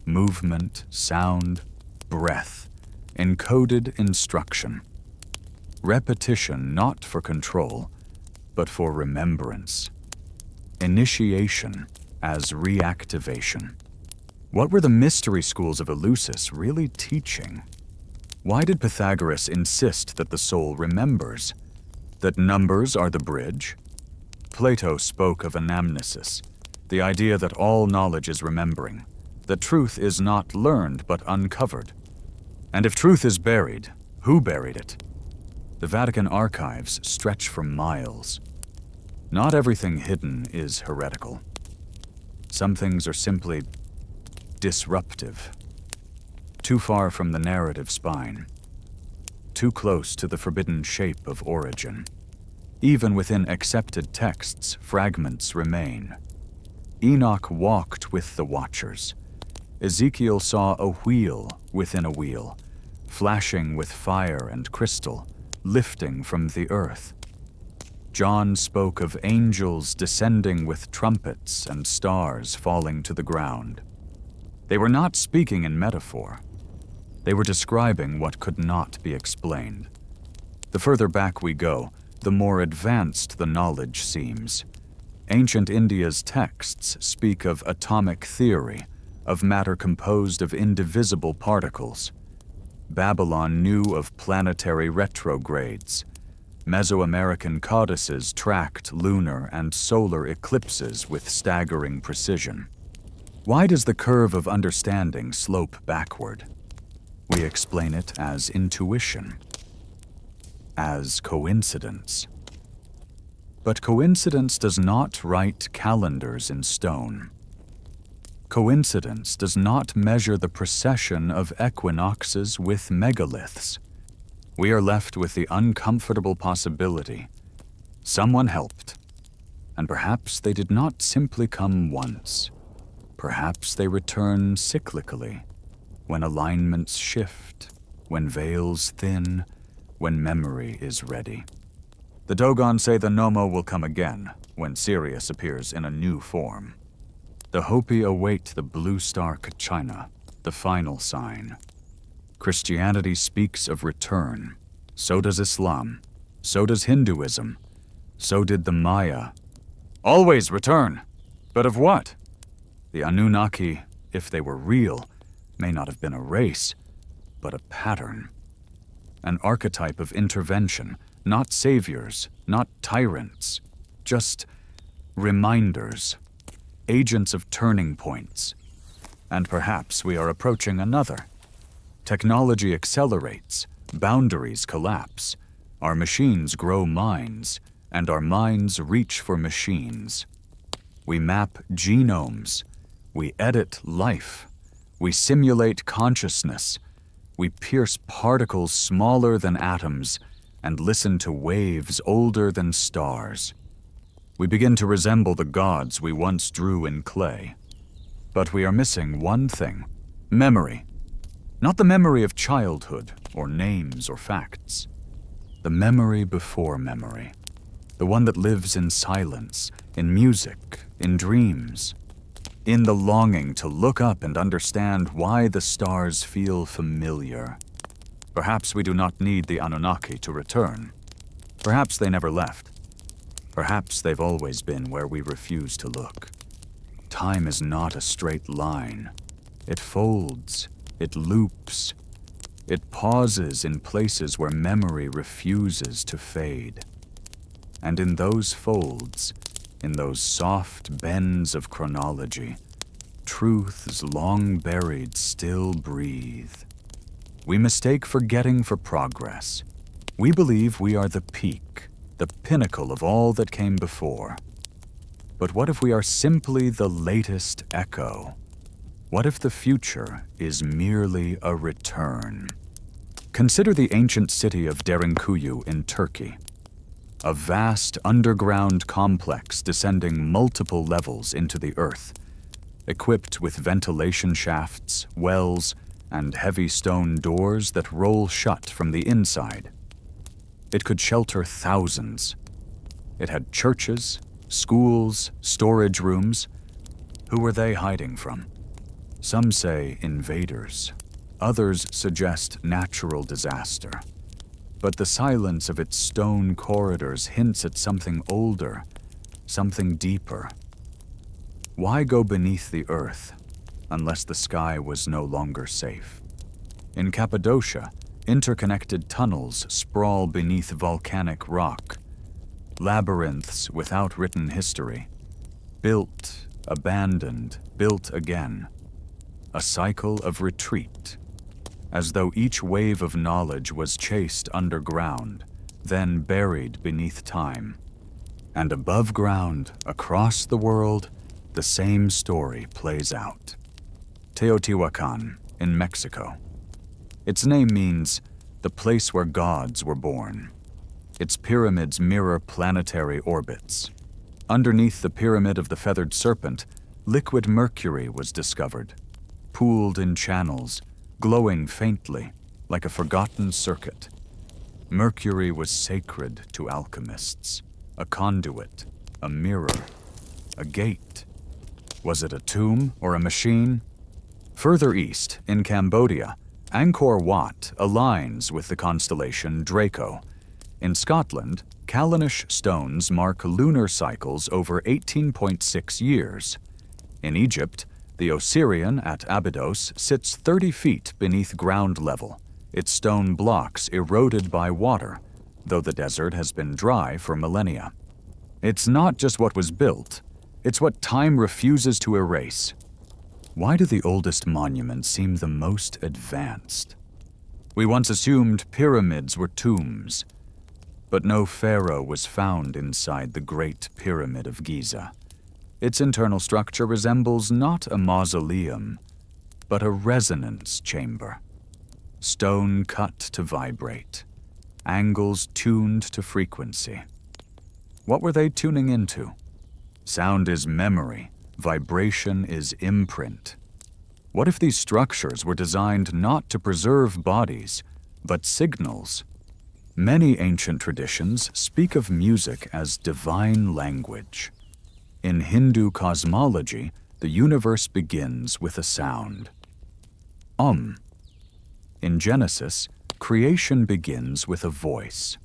movement, sound, breath, encoded instruction. Repetition not for control, but for remembrance. Initiation as reactivation. What were the mystery schools of Eleusis really teaching? Why did Pythagoras insist that the soul remembers? That numbers are the bridge? Plato spoke of anamnesis, the idea that all knowledge is remembering, that truth is not learned but uncovered. And if truth is buried, who buried it? The Vatican archives stretch for miles. Not everything hidden is heretical. Some things are simply disruptive, too far from the narrative spine, too close to the forbidden shape of origin. Even within accepted texts, fragments remain. Enoch walked with the watchers. Ezekiel saw a wheel within a wheel, flashing with fire and crystal, lifting from the earth. John spoke of angels descending with trumpets and stars falling to the ground. They were not speaking in metaphor. They were describing what could not be explained. The further back we go, the more advanced the knowledge seems. Ancient India's texts speak of atomic theory, of matter composed of indivisible particles. Babylon knew of planetary retrogrades. Mesoamerican codices tracked lunar and solar eclipses with staggering precision. Why does the curve of understanding slope backward? We explain it as intuition, as coincidence. But coincidence does not write calendars in stone. Coincidence does not measure the precession of equinoxes with megaliths. We are left with the uncomfortable possibility someone helped, and perhaps they did not simply come once. Perhaps they return cyclically, when alignments shift, when veils thin, when memory is ready. The Dogon say the Nomo will come again when Sirius appears in a new form. The Hopi await the blue star Kachina, the final sign. Christianity speaks of return. So does Islam. So does Hinduism. So did the Maya. Always return. But of what? The Anunnaki, if they were real, may not have been a race, but a pattern. An archetype of intervention, not saviors, not tyrants, just reminders. Agents of turning points. And perhaps we are approaching another. Technology accelerates, boundaries collapse, our machines grow minds, and our minds reach for machines. We map genomes, we edit life, we simulate consciousness, we pierce particles smaller than atoms, and listen to waves older than stars. We begin to resemble the gods we once drew in clay. But we are missing one thing: memory. Not the memory of childhood, or names or facts. The memory before memory. The one that lives in silence, in music, in dreams. In the longing to look up and understand why the stars feel familiar. Perhaps we do not need the Anunnaki to return. Perhaps they never left. Perhaps they've always been where we refuse to look. Time is not a straight line. It folds, it loops, it pauses in places where memory refuses to fade. And in those folds, in those soft bends of chronology, truths long buried still breathe. We mistake forgetting for progress. We believe we are the peak, the pinnacle of all that came before. But what if we are simply the latest echo? What if the future is merely a return? Consider the ancient city of Derinkuyu in Turkey. A vast underground complex descending multiple levels into the earth, equipped with ventilation shafts, wells, and heavy stone doors that roll shut from the inside. It could shelter thousands. It had churches, schools, storage rooms. Who were they hiding from? Some say invaders. Others suggest natural disaster. But the silence of its stone corridors hints at something older, something deeper. Why go beneath the earth unless the sky was no longer safe? In Cappadocia, interconnected tunnels sprawl beneath volcanic rock, labyrinths without written history, built, abandoned, built again, a cycle of retreat, as though each wave of knowledge was chased underground, then buried beneath time. And above ground, across the world, the same story plays out. Teotihuacan, in Mexico. Its name means the place where gods were born. Its pyramids mirror planetary orbits. Underneath the pyramid of the feathered serpent, liquid mercury was discovered, pooled in channels, glowing faintly like a forgotten circuit. Mercury was sacred to alchemists, a conduit, a mirror, a gate. Was it a tomb or a machine? Further east, in Cambodia, Angkor Wat aligns with the constellation Draco. In Scotland, Callanish stones mark lunar cycles over 18.6 years. In Egypt, the Osirian at Abydos sits 30 feet beneath ground level, its stone blocks eroded by water, though the desert has been dry for millennia. It's not just what was built, it's what time refuses to erase. Why do the oldest monuments seem the most advanced? We once assumed pyramids were tombs, but no pharaoh was found inside the Great Pyramid of Giza. Its internal structure resembles not a mausoleum, but a resonance chamber. Stone cut to vibrate, angles tuned to frequency. What were they tuning into? Sound is memory, vibration is imprint. What if these structures were designed not to preserve bodies, but signals? Many ancient traditions speak of music as divine language. In Hindu cosmology, the universe begins with a sound. Om. In Genesis, creation begins with a voice.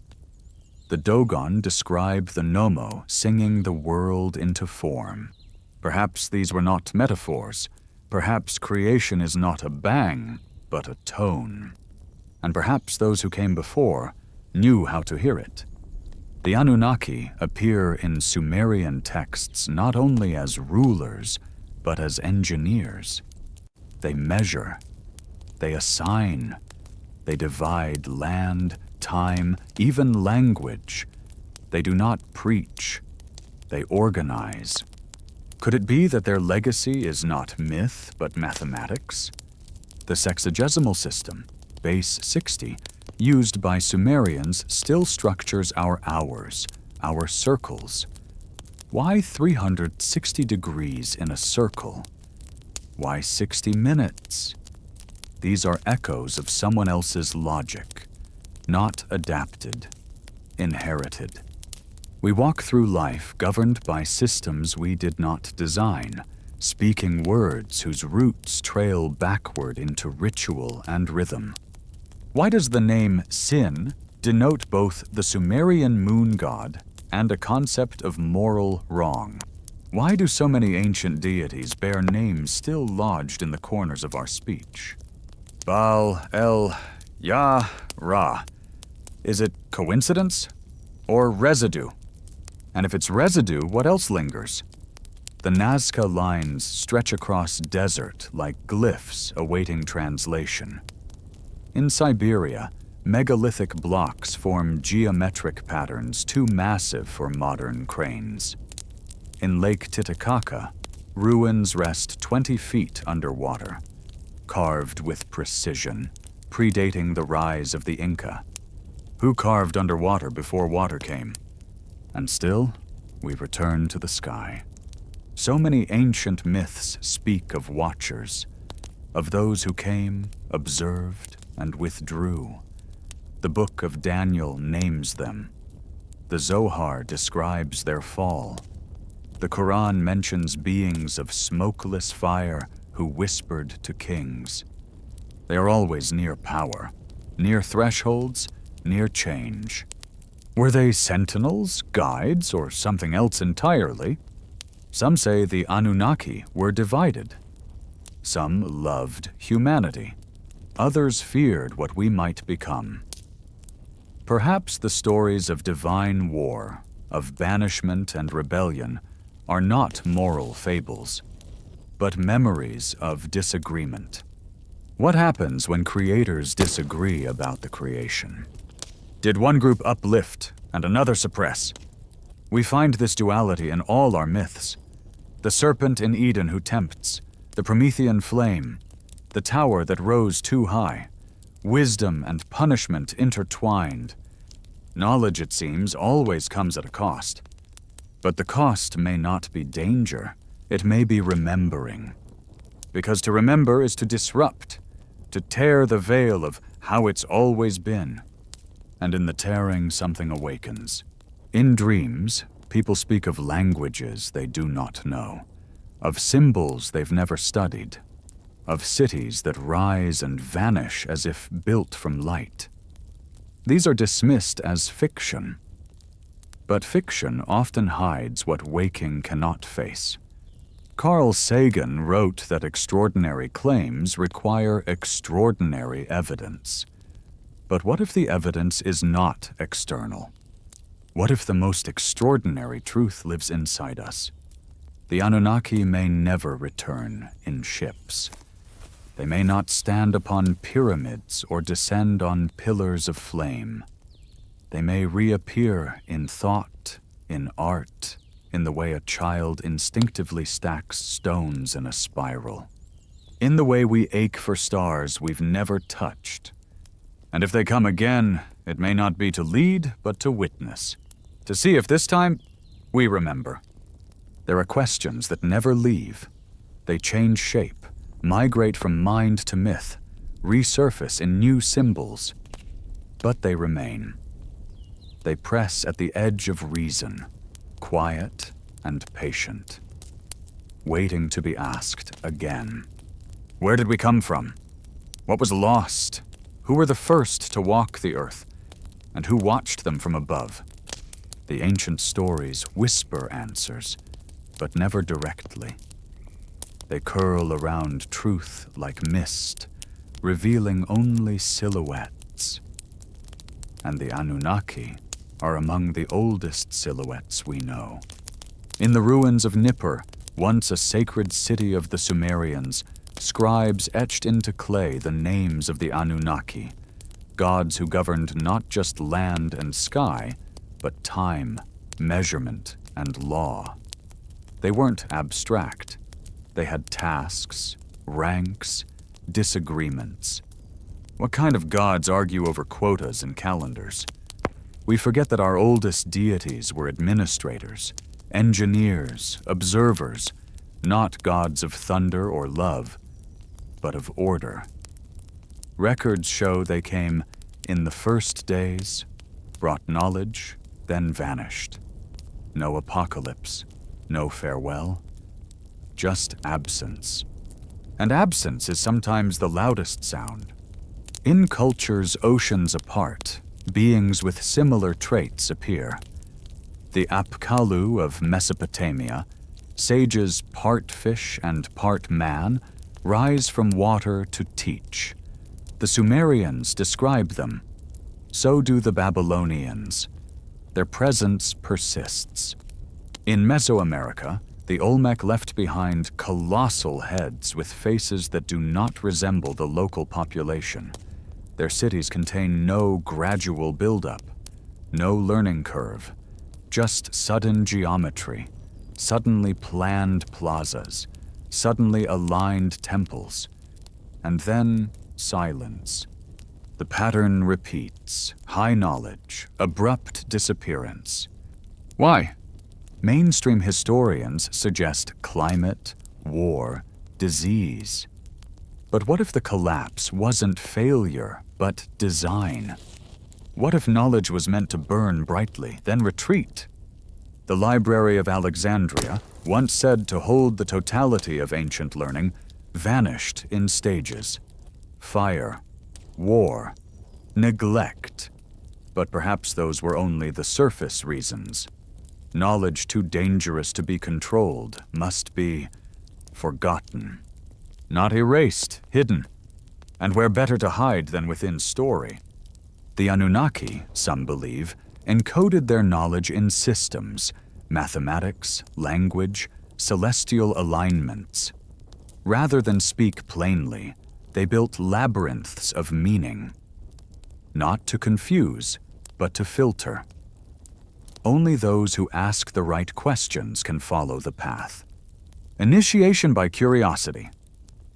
The Dogon describe the Nomo singing the world into form. Perhaps these were not metaphors. Perhaps creation is not a bang, but a tone. And perhaps those who came before knew how to hear it. The Anunnaki appear in Sumerian texts not only as rulers, but as engineers. They measure, they assign, they divide land, time, even language. They do not preach, they organize. Could it be that their legacy is not myth, but mathematics? The sexagesimal system, base 60, used by Sumerians still structures our hours, our circles. Why 360 degrees in a circle? Why 60 minutes? These are echoes of someone else's logic, not adapted, inherited. We walk through life governed by systems we did not design, speaking words whose roots trail backward into ritual and rhythm. Why does the name Sin denote both the Sumerian moon god and a concept of moral wrong? Why do so many ancient deities bear names still lodged in the corners of our speech? Baal, El, Yah, Ra. Is it coincidence or residue? And if it's residue, what else lingers? The Nazca lines stretch across desert like glyphs awaiting translation. In Siberia, megalithic blocks form geometric patterns too massive for modern cranes. In Lake Titicaca, ruins rest 20 feet underwater, carved with precision, predating the rise of the Inca. Who carved underwater before water came? And still, we return to the sky. So many ancient myths speak of watchers, of those who came, observed, and withdrew. The Book of Daniel names them. The Zohar describes their fall. The Quran mentions beings of smokeless fire who whispered to kings. They are always near power, near thresholds, near change. Were they sentinels, guides, or something else entirely? Some say the Anunnaki were divided. Some loved humanity. Others feared what we might become. Perhaps the stories of divine war, of banishment and rebellion, are not moral fables, but memories of disagreement. What happens when creators disagree about the creation? Did one group uplift and another suppress? We find this duality in all our myths. The serpent in Eden who tempts, the Promethean flame, the tower that rose too high, wisdom and punishment intertwined. Knowledge, it seems, always comes at a cost. But the cost may not be danger, it may be remembering. Because to remember is to disrupt, to tear the veil of how it's always been. and in the tearing something awakens. In dreams, people speak of languages they do not know, of symbols they've never studied, of cities that rise and vanish as if built from light. These are dismissed as fiction, but fiction often hides what waking cannot face. Carl Sagan wrote that extraordinary claims require extraordinary evidence. But what if the evidence is not external? What if the most extraordinary truth lives inside us? The Anunnaki may never return in ships. They may not stand upon pyramids or descend on pillars of flame. They may reappear in thought, in art, in the way a child instinctively stacks stones in a spiral. In the way we ache for stars we've never touched. And if they come again, it may not be to lead, but to witness. To see if this time we remember. There are questions that never leave. They change shape, migrate from mind to myth, resurface in new symbols. But they remain. They press at the edge of reason, quiet and patient, waiting to be asked again. Where did we come from? What was lost? Who were the first to walk the earth? And who watched them from above? The ancient stories whisper answers, but never directly. They curl around truth like mist, revealing only silhouettes. And the Anunnaki are among the oldest silhouettes we know. In the ruins of Nippur, once a sacred city of the Sumerians, scribes etched into clay the names of the Anunnaki, gods who governed not just land and sky, but time, measurement, and law. They weren't abstract. They had tasks, ranks, disagreements. What kind of gods argue over quotas and calendars? We forget that our oldest deities were administrators, engineers, observers, not gods of thunder or love, but of order. Records show they came in the first days, brought knowledge, then vanished. No apocalypse, no farewell, just absence. And absence is sometimes the loudest sound. In cultures oceans apart, beings with similar traits appear. The Apkallu of Mesopotamia, sages part fish and part man, rise from water to teach. The Sumerians describe them. So do the Babylonians. Their presence persists. In Mesoamerica, the Olmec left behind colossal heads with faces that do not resemble the local population. Their cities contain no gradual buildup, no learning curve, just sudden geometry, suddenly planned plazas, suddenly aligned temples, and then silence. The pattern repeats, high knowledge, abrupt disappearance. Why? Mainstream historians suggest climate, war, disease. But what if the collapse wasn't failure, but design? What if knowledge was meant to burn brightly, then retreat? The Library of Alexandria, once said to hold the totality of ancient learning, vanished in stages. Fire, war, neglect. But perhaps those were only the surface reasons. Knowledge too dangerous to be controlled must be forgotten. Not erased, hidden. And where better to hide than within story. The Anunnaki, some believe, encoded their knowledge in systems, mathematics, language, celestial alignments. Rather than speak plainly, they built labyrinths of meaning. Not to confuse, but to filter. Only those who ask the right questions can follow the path. Initiation by curiosity.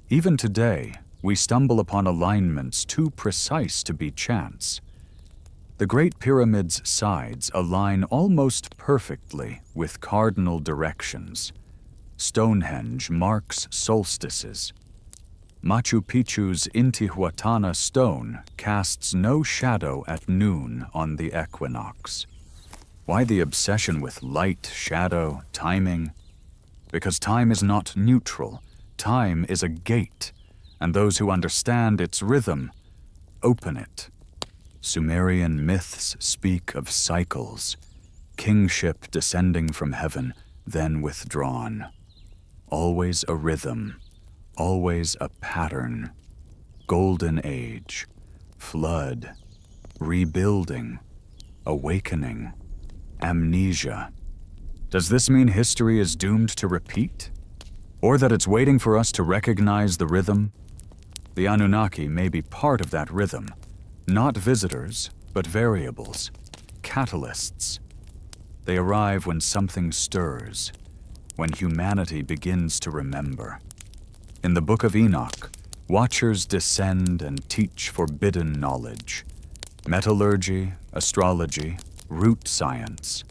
Even today, we stumble upon alignments too precise to be chance. The Great Pyramid's sides align almost perfectly with cardinal directions. Stonehenge marks solstices. Machu Picchu's Intihuatana stone casts no shadow at noon on the equinox. Why the obsession with light, shadow, timing? Because time is not neutral. Time is a gate, and those who understand its rhythm open it. Sumerian myths speak of cycles, kingship descending from heaven, then withdrawn. Always a rhythm, always a pattern. Golden age, flood, rebuilding, awakening, amnesia. Does this mean history is doomed to repeat? Or that it's waiting for us to recognize the rhythm? The Anunnaki may be part of that rhythm, not visitors, but variables, catalysts. They arrive when something stirs, when humanity begins to remember. In the Book of Enoch, watchers descend and teach forbidden knowledge, metallurgy, astrology, root science.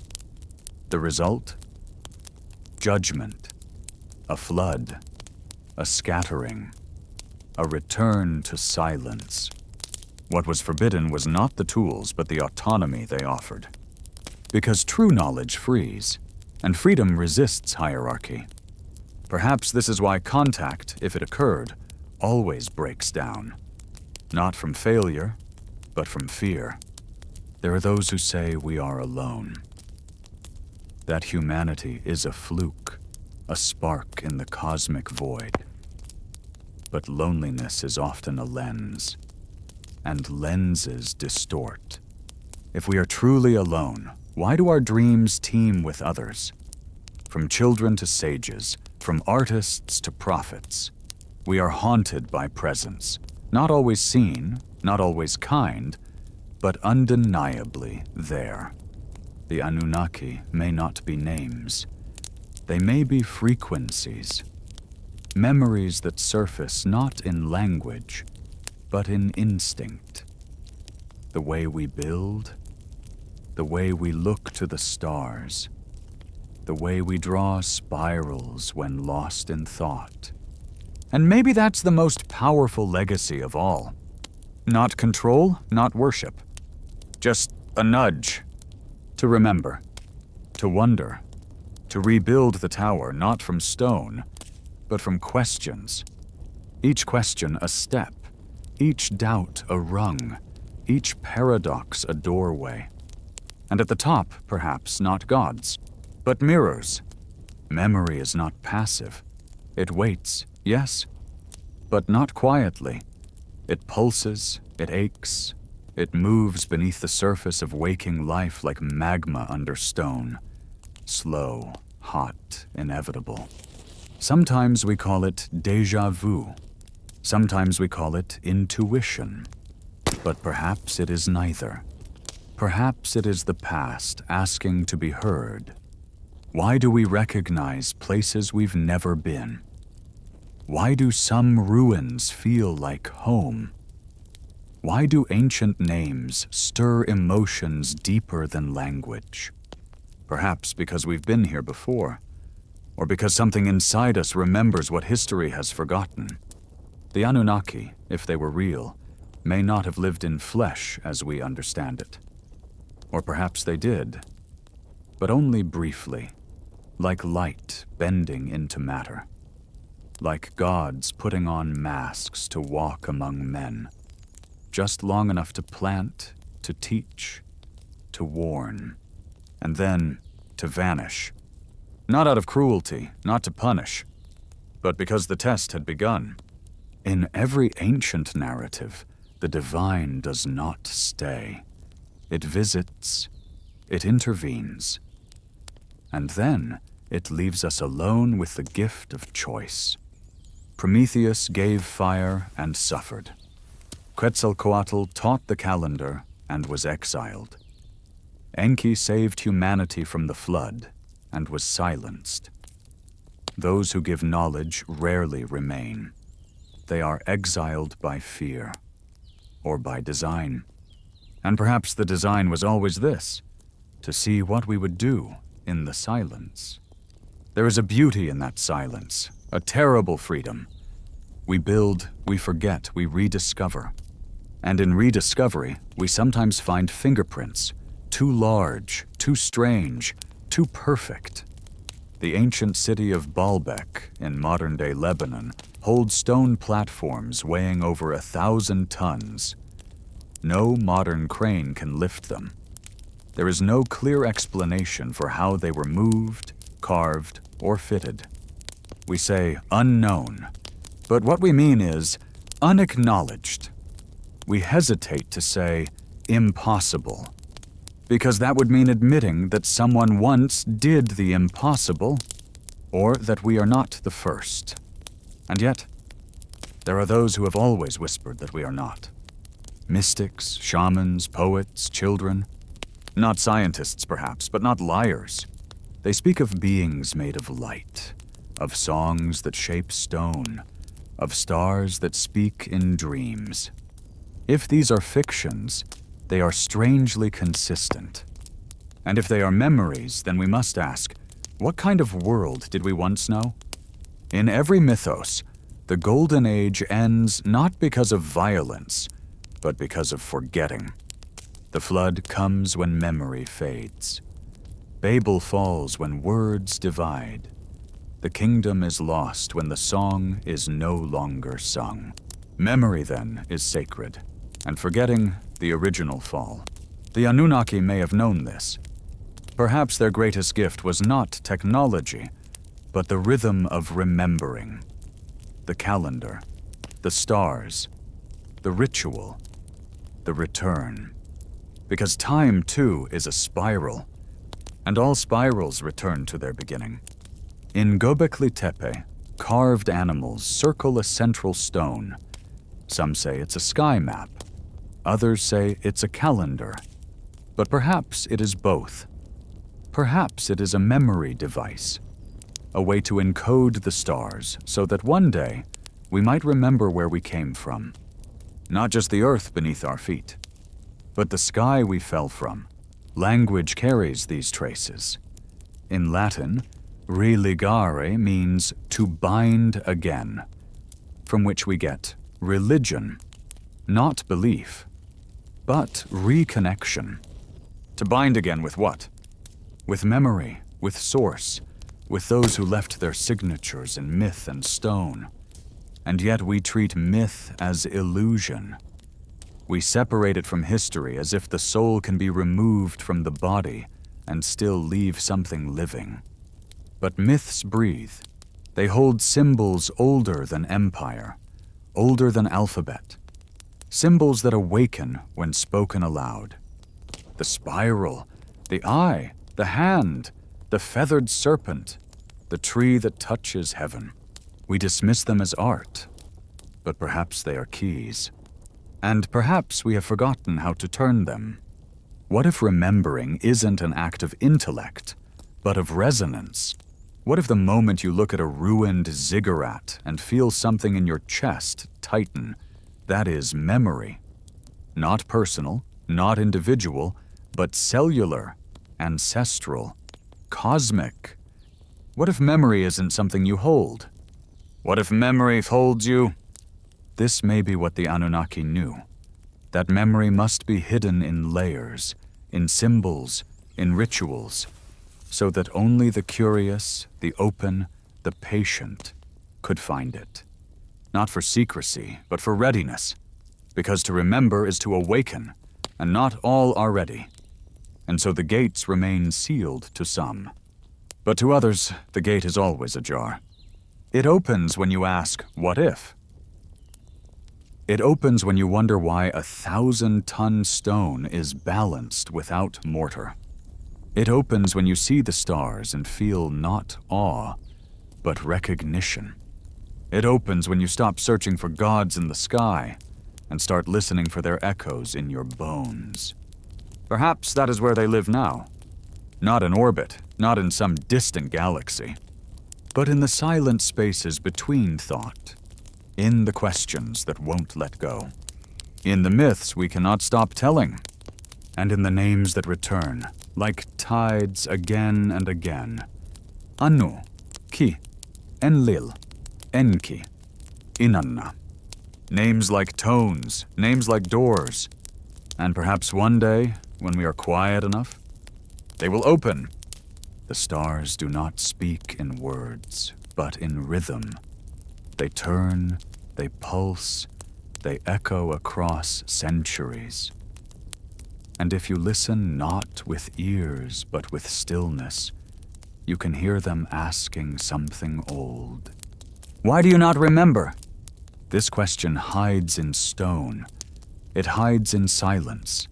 The result? Judgment, a flood, a scattering, a return to silence. What was forbidden was not the tools, but the autonomy they offered. Because true knowledge frees, and freedom resists hierarchy. Perhaps this is why contact, if it occurred, always breaks down. Not from failure, but from fear. There are those who say we are alone. That humanity is a fluke, a spark in the cosmic void. But loneliness is often a lens, and lenses distort. If we are truly alone, why do our dreams teem with others? From children to sages, from artists to prophets, we are haunted by presence, not always seen, not always kind, but undeniably there. The Anunnaki may not be names. They may be frequencies, memories that surface not in language, but in instinct. The way we build, the way we look to the stars, the way we draw spirals when lost in thought. And maybe that's the most powerful legacy of all. Not control, not worship. Just a nudge. To remember, to wonder, to rebuild the tower not from stone, but from questions. Each question a step, each doubt a rung, each paradox a doorway. And at the top, perhaps, not gods, but mirrors. Memory is not passive. It waits, yes, but not quietly. It pulses, it aches, it moves beneath the surface of waking life like magma under stone. Slow, hot, inevitable. Sometimes we call it déjà vu. Sometimes we call it intuition. But perhaps it is neither. Perhaps it is the past asking to be heard. Why do we recognize places we've never been? Why do some ruins feel like home? Why do ancient names stir emotions deeper than language? Perhaps because we've been here before, or because something inside us remembers what history has forgotten. The Anunnaki, if they were real, may not have lived in flesh as we understand it. Or perhaps they did, but only briefly, like light bending into matter, like gods putting on masks to walk among men, just long enough to plant, to teach, to warn, and then to vanish. Not out of cruelty, not to punish, but because the test had begun. In every ancient narrative, the divine does not stay. It visits, it intervenes, and then it leaves us alone with the gift of choice. Prometheus gave fire and suffered. Quetzalcoatl taught the calendar and was exiled. Enki saved humanity from the flood and was silenced. Those who give knowledge rarely remain. They are exiled by fear, or by design. And perhaps the design was always this, to see what we would do in the silence. There is a beauty in that silence, a terrible freedom. We build, we forget, we rediscover. And in rediscovery, we sometimes find fingerprints, too large, too strange, too perfect. The ancient city of Baalbek in modern-day Lebanon holds stone platforms weighing over 1,000 tons. No modern crane can lift them. There is no clear explanation for how they were moved, carved, or fitted. We say unknown, but what we mean is unacknowledged. We hesitate to say impossible, because that would mean admitting that someone once did the impossible, or that we are not the first. And yet, there are those who have always whispered that we are not. Mystics, shamans, poets, children. Not scientists, perhaps, but not liars. They speak of beings made of light, of songs that shape stone, of stars that speak in dreams. If these are fictions, they are strangely consistent. And if they are memories, then we must ask, what kind of world did we once know? In every mythos, the Golden Age ends not because of violence, but because of forgetting. The flood comes when memory fades. Babel falls when words divide. The kingdom is lost when the song is no longer sung. Memory, then, is sacred, and forgetting the original fall. The Anunnaki may have known this. Perhaps their greatest gift was not technology, but the rhythm of remembering. The calendar, the stars, the ritual, the return. Because time, too, is a spiral, and all spirals return to their beginning. In Göbekli Tepe, carved animals circle a central stone. Some say it's a sky map. Others say it's a calendar. But perhaps it is both. Perhaps it is a memory device, a way to encode the stars so that one day we might remember where we came from. Not just the earth beneath our feet, but the sky we fell from. Language carries these traces. In Latin, religare means to bind again, from which we get religion, not belief, but reconnection. To bind again with what? With memory, with source, with those who left their signatures in myth and stone. And yet we treat myth as illusion. We separate it from history as if the soul can be removed from the body and still leave something living. But myths breathe. They hold symbols older than empire, older than alphabet. Symbols that awaken when spoken aloud. The spiral, the eye, the hand, the feathered serpent, the tree that touches heaven. We dismiss them as art, but perhaps they are keys. And perhaps we have forgotten how to turn them. What if remembering isn't an act of intellect, but of resonance? What if the moment you look at a ruined ziggurat and feel something in your chest tighten, that is memory? Not personal, not individual, but cellular, ancestral, cosmic. What if memory isn't something you hold? What if memory holds you? This may be what the Anunnaki knew, that memory must be hidden in layers, in symbols, in rituals, so that only the curious, the open, the patient could find it. Not for secrecy, but for readiness, because to remember is to awaken, and not all are ready. And so the gates remain sealed to some. But to others, the gate is always ajar. It opens when you ask, what if? It opens when you wonder why 1,000-ton stone is balanced without mortar. It opens when you see the stars and feel not awe, but recognition. It opens when you stop searching for gods in the sky and start listening for their echoes in your bones. Perhaps that is where they live now. Not in orbit, not in some distant galaxy, but in the silent spaces between thought, in the questions that won't let go, in the myths we cannot stop telling, and in the names that return, like tides again and again. Anu, Ki, Enlil, Enki. Inanna. Names like tones, names like doors. And perhaps one day, when we are quiet enough, they will open. The stars do not speak in words, but in rhythm. They turn, they pulse, they echo across centuries. And if you listen not with ears, but with stillness, you can hear them asking something old. Why do you not remember? This question hides in stone. It hides in silence.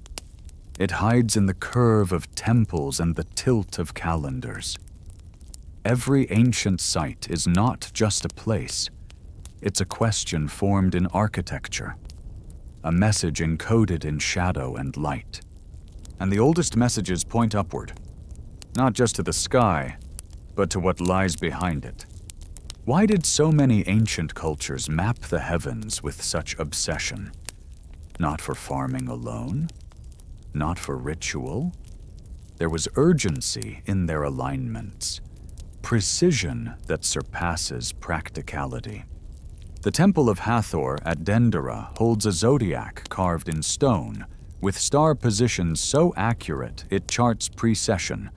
It hides in the curve of temples and the tilt of calendars. Every ancient site is not just a place. It's a question formed in architecture, a message encoded in shadow and light. And the oldest messages point upward, not just to the sky, but to what lies behind it. Why did so many ancient cultures map the heavens with such obsession? Not for farming alone, not for ritual. There was urgency in their alignments, precision that surpasses practicality. The Temple of Hathor at Dendera holds a zodiac carved in stone, with star positions so accurate it charts precession,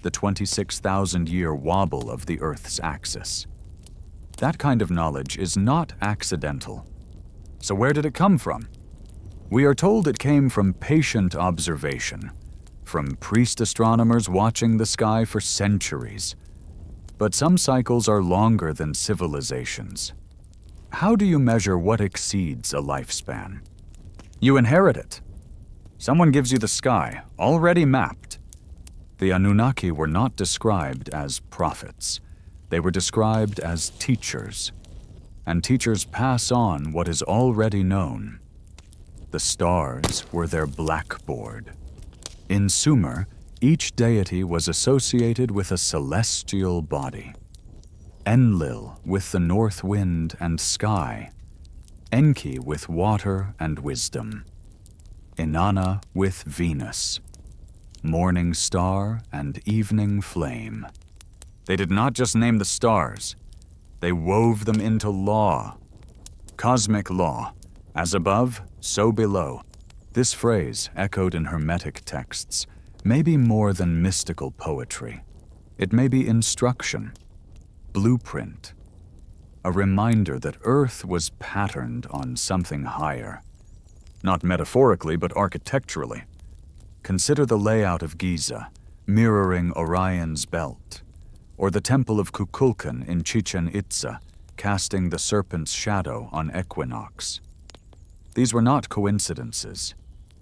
the 26,000-year wobble of the Earth's axis. That kind of knowledge is not accidental. So where did it come from? We are told it came from patient observation, from priest astronomers watching the sky for centuries. But some cycles are longer than civilizations. How do you measure what exceeds a lifespan? You inherit it. Someone gives you the sky, already mapped. The Anunnaki were not described as prophets. They were described as teachers. And teachers pass on what is already known. The stars were their blackboard. In Sumer, each deity was associated with a celestial body. Enlil with the north wind and sky, Enki with water and wisdom, Inanna with Venus, morning star and evening flame. They did not just name the stars, they wove them into law. Cosmic law, as above, so below. This phrase, echoed in Hermetic texts, may be more than mystical poetry. It may be instruction, blueprint, a reminder that Earth was patterned on something higher. Not metaphorically, but architecturally. Consider the layout of Giza, mirroring Orion's belt, or the Temple of Kukulkan in Chichen Itza, casting the serpent's shadow on equinox. These were not coincidences.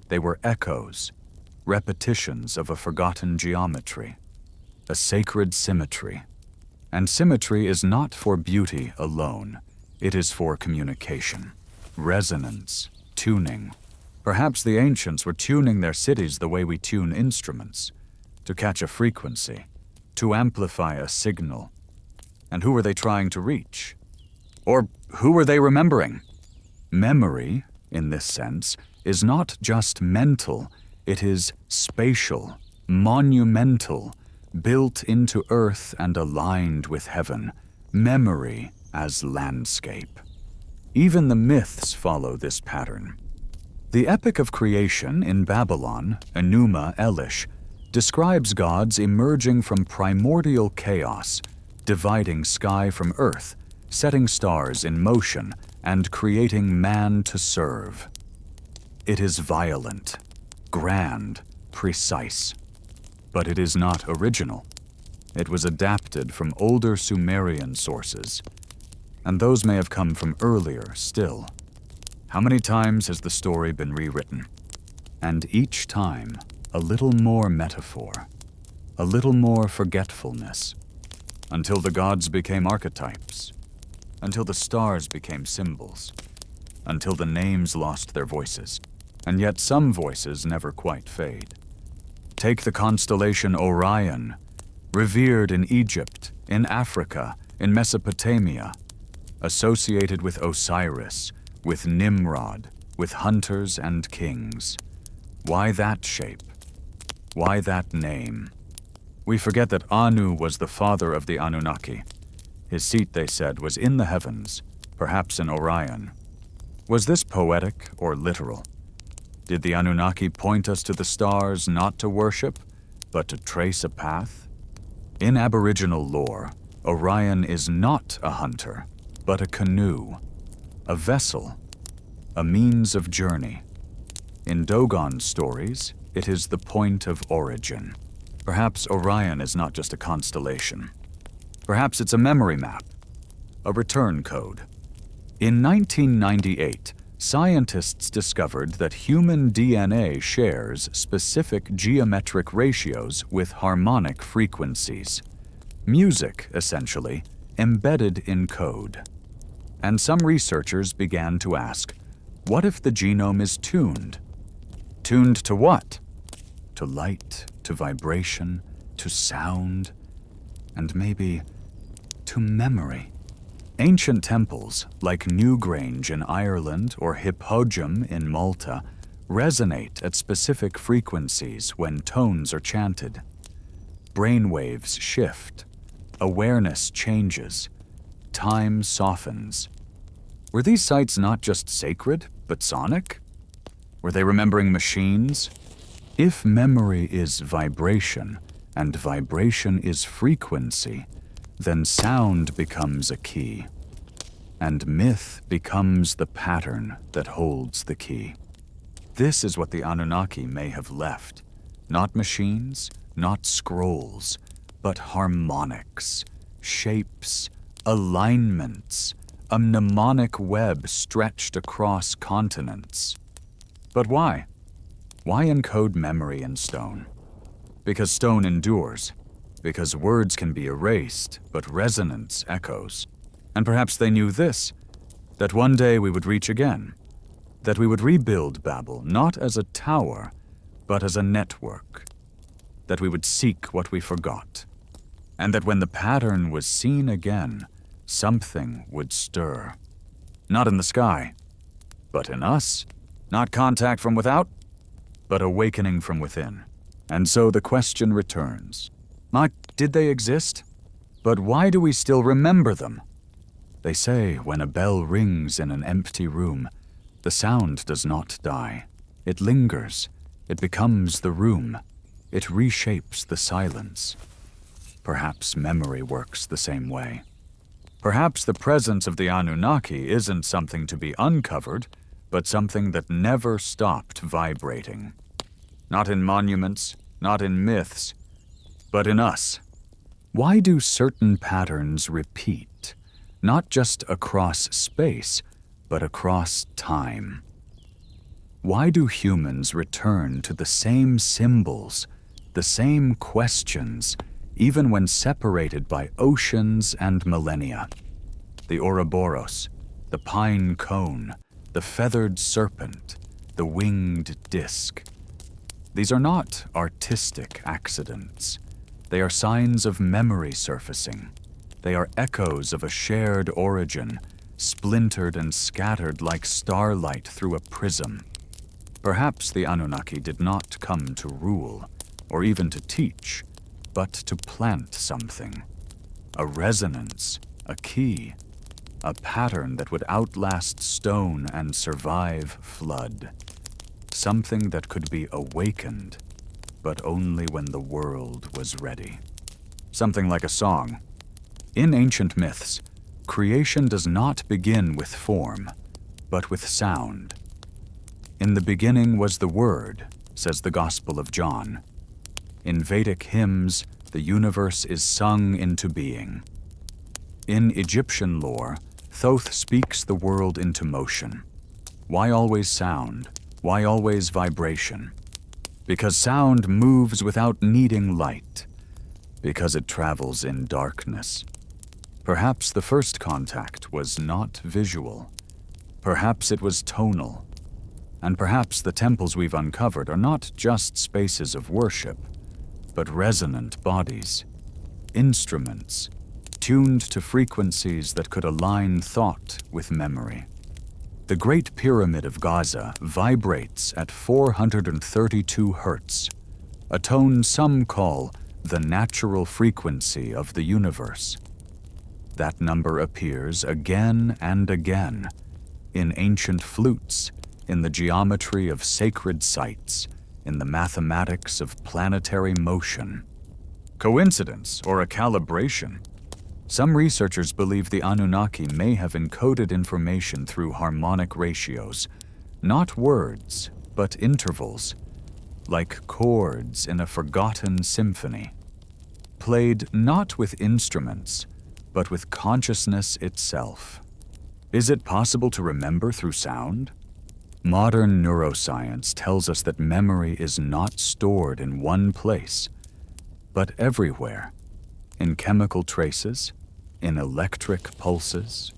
They were echoes, repetitions of a forgotten geometry, a sacred symmetry. And symmetry is not for beauty alone. It is for communication, resonance, tuning. Perhaps the ancients were tuning their cities the way we tune instruments, to catch a frequency, to amplify a signal. And who were they trying to reach? Or who were they remembering? Memory, in this sense, is not just mental, it is spatial, monumental, built into earth and aligned with heaven, memory as landscape. Even the myths follow this pattern. The Epic of Creation in Babylon, Enuma Elish, describes gods emerging from primordial chaos, dividing sky from earth, setting stars in motion, and creating man to serve. It is violent, grand, precise. But it is not original. It was adapted from older Sumerian sources, and those may have come from earlier still. How many times has the story been rewritten? And each time, a little more metaphor, a little more forgetfulness, until the gods became archetypes, until the stars became symbols, until the names lost their voices, and yet some voices never quite fade. Take the constellation Orion, revered in Egypt, in Africa, in Mesopotamia, associated with Osiris, with Nimrod, with hunters and kings. Why that shape? Why that name? We forget that Anu was the father of the Anunnaki. His seat, they said, was in the heavens, perhaps in Orion. Was this poetic or literal? Did the Anunnaki point us to the stars not to worship, but to trace a path? In Aboriginal lore, Orion is not a hunter, but a canoe, a vessel, a means of journey. In Dogon stories, it is the point of origin. Perhaps Orion is not just a constellation. Perhaps it's a memory map, a return code. In 1998, scientists discovered that human DNA shares specific geometric ratios with harmonic frequencies. Music, essentially, embedded in code. And some researchers began to ask, what if the genome is tuned? Tuned to what? To light, to vibration, to sound, and maybe to memory. Ancient temples, like Newgrange in Ireland or Hippodrome in Malta, resonate at specific frequencies when tones are chanted. Brainwaves shift, awareness changes, time softens. Were these sites not just sacred, but sonic? Were they remembering machines? If memory is vibration, and vibration is frequency, then sound becomes a key, and myth becomes the pattern that holds the key. This is what the Anunnaki may have left. Not machines, not scrolls, but harmonics, shapes, alignments, a mnemonic web stretched across continents. But why? Why encode memory in stone? Because stone endures. Because words can be erased, but resonance echoes. And perhaps they knew this, that one day we would reach again, that we would rebuild Babel not as a tower, but as a network, that we would seek what we forgot, and that when the pattern was seen again, something would stir. Not in the sky, but in us. Not contact from without, but awakening from within. And so the question returns. Not did they exist, but why do we still remember them? They say when a bell rings in an empty room, the sound does not die. It lingers. It becomes the room. It reshapes the silence. Perhaps memory works the same way. Perhaps the presence of the Anunnaki isn't something to be uncovered, but something that never stopped vibrating. Not in monuments, not in myths, but in us. Why do certain patterns repeat, not just across space, but across time? Why do humans return to the same symbols, the same questions, even when separated by oceans and millennia? The Ouroboros, the pine cone, the feathered serpent, the winged disc. These are not artistic accidents. They are signs of memory surfacing. They are echoes of a shared origin, splintered and scattered like starlight through a prism. Perhaps the Anunnaki did not come to rule, or even to teach, but to plant something. A resonance, a key, a pattern that would outlast stone and survive flood. Something that could be awakened, but only when the world was ready. Something like a song. In ancient myths, creation does not begin with form, but with sound. In the beginning was the Word, says the Gospel of John. In Vedic hymns, the universe is sung into being. In Egyptian lore, Thoth speaks the world into motion. Why always sound? Why always vibration? Because sound moves without needing light. Because it travels in darkness. Perhaps the first contact was not visual. Perhaps it was tonal. And perhaps the temples we've uncovered are not just spaces of worship, but resonant bodies, instruments, tuned to frequencies that could align thought with memory. The Great Pyramid of Gaza vibrates at 432 hertz, a tone some call the natural frequency of the universe. That number appears again and again in ancient flutes, in the geometry of sacred sites, in the mathematics of planetary motion. Coincidence or a calibration? Some researchers believe the Anunnaki may have encoded information through harmonic ratios, not words, but intervals, like chords in a forgotten symphony, played not with instruments, but with consciousness itself. Is it possible to remember through sound? Modern neuroscience tells us that memory is not stored in one place, but everywhere, in chemical traces, in electric pulses,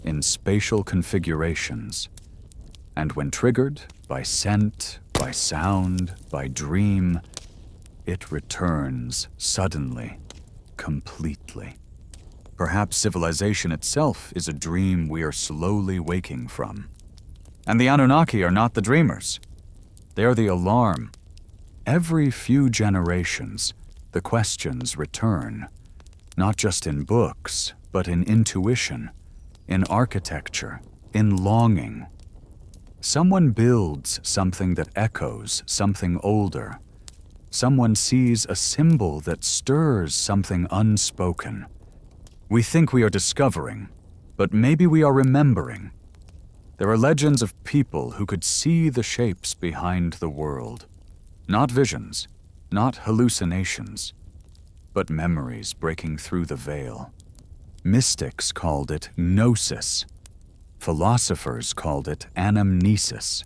in spatial configurations, and when triggered by scent, by sound, by dream, it returns suddenly, completely. Perhaps civilization itself is a dream we are slowly waking from. And the Anunnaki are not the dreamers. They are the alarm. Every few generations, the questions return, not just in books, but in intuition, in architecture, in longing. Someone builds something that echoes something older. Someone sees a symbol that stirs something unspoken. We think we are discovering, but maybe we are remembering. There are legends of people who could see the shapes behind the world. Not visions, not hallucinations, but memories breaking through the veil. Mystics called it gnosis. Philosophers called it anamnesis.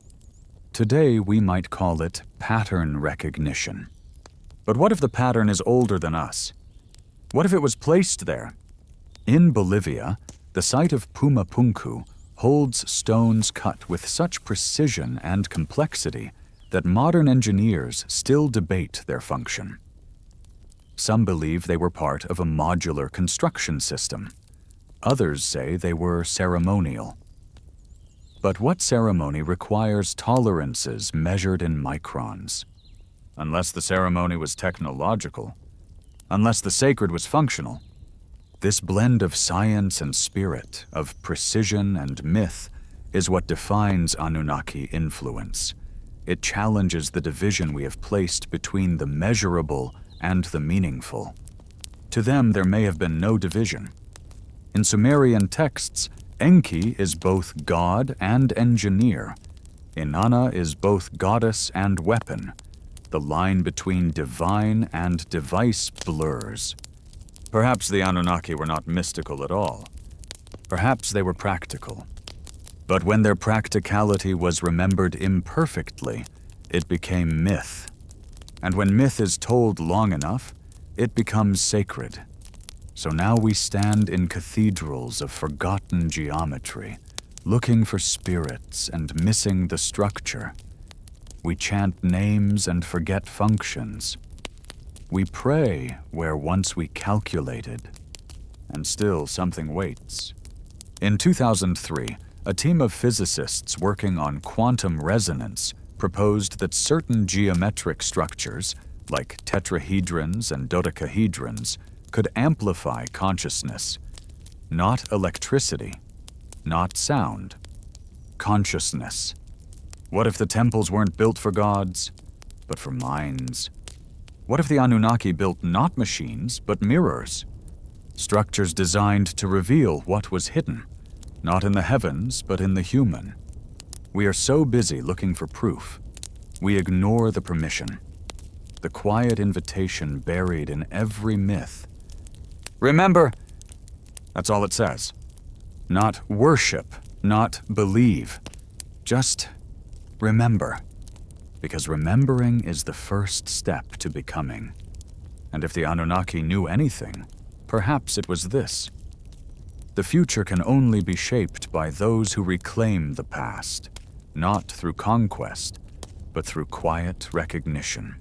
Today we might call it pattern recognition. But what if the pattern is older than us? What if it was placed there? In Bolivia, the site of Pumapunku holds stones cut with such precision and complexity that modern engineers still debate their function. Some believe they were part of a modular construction system. Others say they were ceremonial. But what ceremony requires tolerances measured in microns? Unless the ceremony was technological, unless the sacred was functional. This blend of science and spirit, of precision and myth, is what defines Anunnaki influence. It challenges the division we have placed between the measurable and the meaningful. To them, there may have been no division. In Sumerian texts, Enki is both god and engineer. Inanna is both goddess and weapon. The line between divine and device blurs. Perhaps the Anunnaki were not mystical at all. Perhaps they were practical. But when their practicality was remembered imperfectly, it became myth. And when myth is told long enough, it becomes sacred. So now we stand in cathedrals of forgotten geometry, looking for spirits and missing the structure. We chant names and forget functions. We pray where once we calculated, and still something waits. In 2003, a team of physicists working on quantum resonance proposed that certain geometric structures, like tetrahedrons and dodecahedrons, could amplify consciousness. Not electricity, not sound. Consciousness. What if the temples weren't built for gods, but for minds? What if the Anunnaki built not machines, but mirrors? Structures designed to reveal what was hidden, not in the heavens, but in the human. We are so busy looking for proof, we ignore the permission, the quiet invitation buried in every myth. Remember, that's all it says. Not worship, not believe, just remember. Because remembering is the first step to becoming. And if the Anunnaki knew anything, perhaps it was this. The future can only be shaped by those who reclaim the past, not through conquest, but through quiet recognition.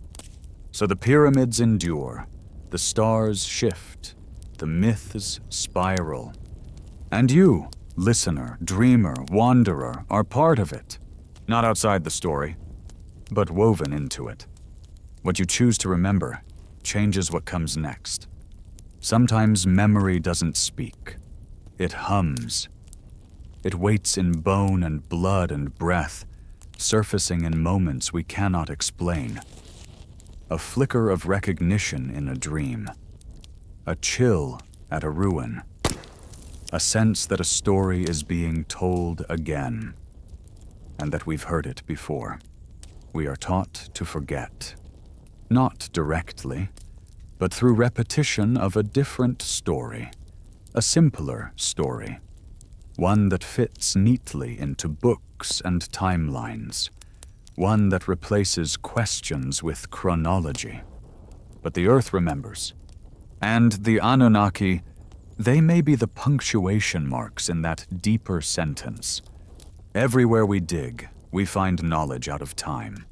So the pyramids endure, the stars shift, the myths spiral. And you, listener, dreamer, wanderer, are part of it. Not outside the story, but woven into it. What you choose to remember changes what comes next. Sometimes memory doesn't speak. It hums. It waits in bone and blood and breath, surfacing in moments we cannot explain. A flicker of recognition in a dream. A chill at a ruin. A sense that a story is being told again, and that we've heard it before. We are taught to forget. Not directly, but through repetition of a different story. A simpler story. One that fits neatly into books and timelines. One that replaces questions with chronology. But the Earth remembers. And the Anunnaki, they may be the punctuation marks in that deeper sentence. Everywhere we dig, we find knowledge out of time.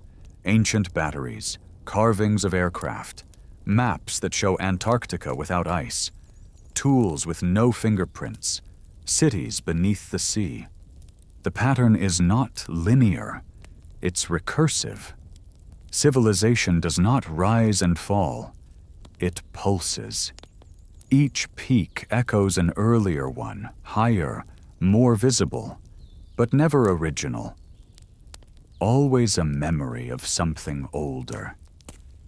Ancient batteries, carvings of aircraft, maps that show Antarctica without ice, tools with no fingerprints, cities beneath the sea. The pattern is not linear, it's recursive. Civilization does not rise and fall, it pulses. Each peak echoes an earlier one, higher, more visible, but never original. Always a memory of something older.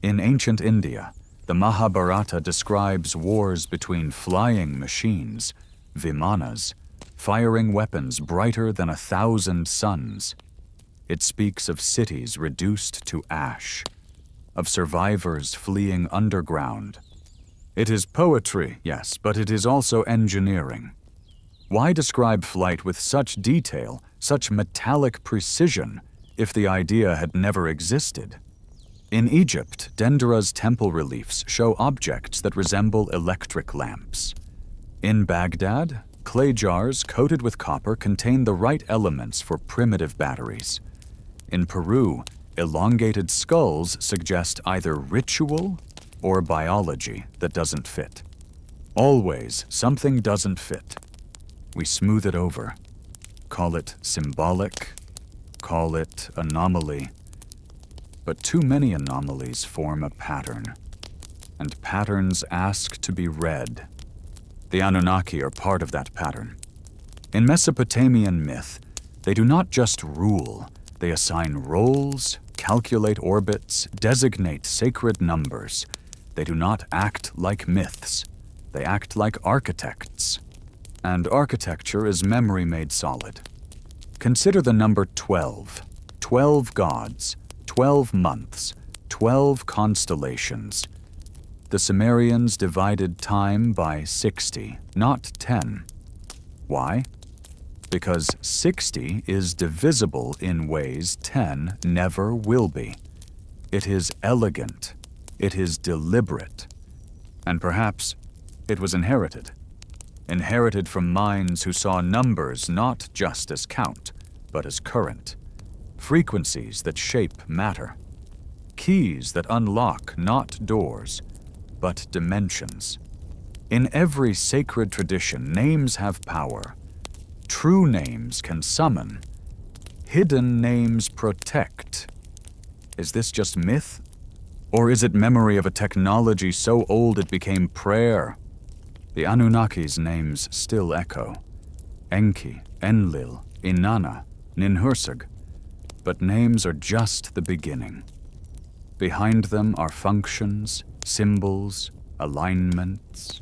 In ancient India, the Mahabharata describes wars between flying machines, vimanas, firing weapons brighter than 1,000 suns. It speaks of cities reduced to ash, of survivors fleeing underground. It is poetry, yes, but it is also engineering. Why describe flight with such detail, such metallic precision, if the idea had never existed? In Egypt, Dendra's temple reliefs show objects that resemble electric lamps. In Baghdad, clay jars coated with copper contain the right elements for primitive batteries. In Peru, elongated skulls suggest either ritual or biology that doesn't fit. Always, something doesn't fit. We smooth it over. Call it symbolic, call it anomaly. But too many anomalies form a pattern, and patterns ask to be read. The Anunnaki are part of that pattern. In Mesopotamian myth, they do not just rule, they assign roles, calculate orbits, designate sacred numbers. They do not act like myths, they act like architects. And architecture is memory made solid. Consider the number 12. 12 gods, 12 months, 12 constellations. The Sumerians divided time by 60, not 10. Why? Because 60 is divisible in ways 10 never will be. It is elegant. It is deliberate. And perhaps it was inherited. Inherited from minds who saw numbers not just as count, but as current. Frequencies that shape matter. Keys that unlock not doors, but dimensions. In every sacred tradition, names have power. True names can summon. Hidden names protect. Is this just myth? Or is it memory of a technology so old it became prayer? The Anunnaki's names still echo. Enki, Enlil, Inanna, Ninhursag. But names are just the beginning. Behind them are functions, symbols, alignments.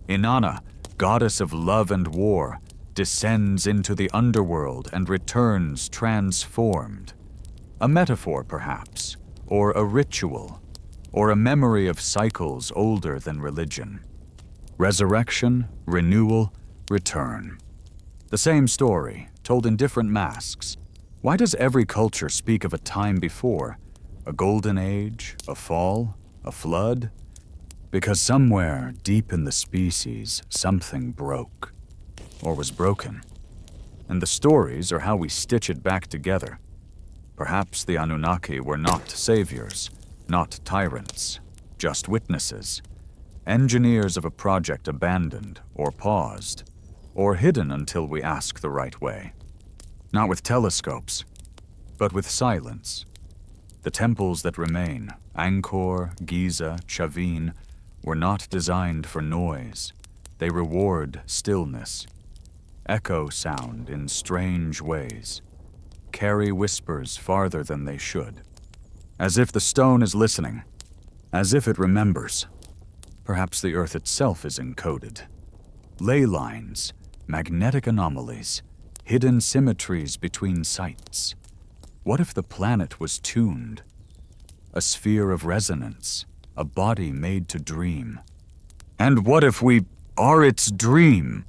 Inanna, goddess of love and war, descends into the underworld and returns transformed. A metaphor, perhaps, or a ritual, or a memory of cycles older than religion. Resurrection, renewal, return. The same story, told in different masks. Why does every culture speak of a time before? A golden age, a fall, a flood? Because somewhere deep in the species, something broke, or was broken. And the stories are how we stitch it back together. Perhaps the Anunnaki were not saviors, not tyrants, just witnesses. Engineers of a project abandoned, or paused, or hidden until we ask the right way. Not with telescopes, but with silence. The temples that remain, Angkor, Giza, Chavin, were not designed for noise. They reward stillness. echo sound in strange ways, carry whispers farther than they should, as if the stone is listening, as if it remembers. Perhaps the earth itself is encoded. Ley lines, magnetic anomalies, hidden symmetries between sites. What if the planet was tuned? A sphere of resonance, a body made to dream. And what if we are its dream?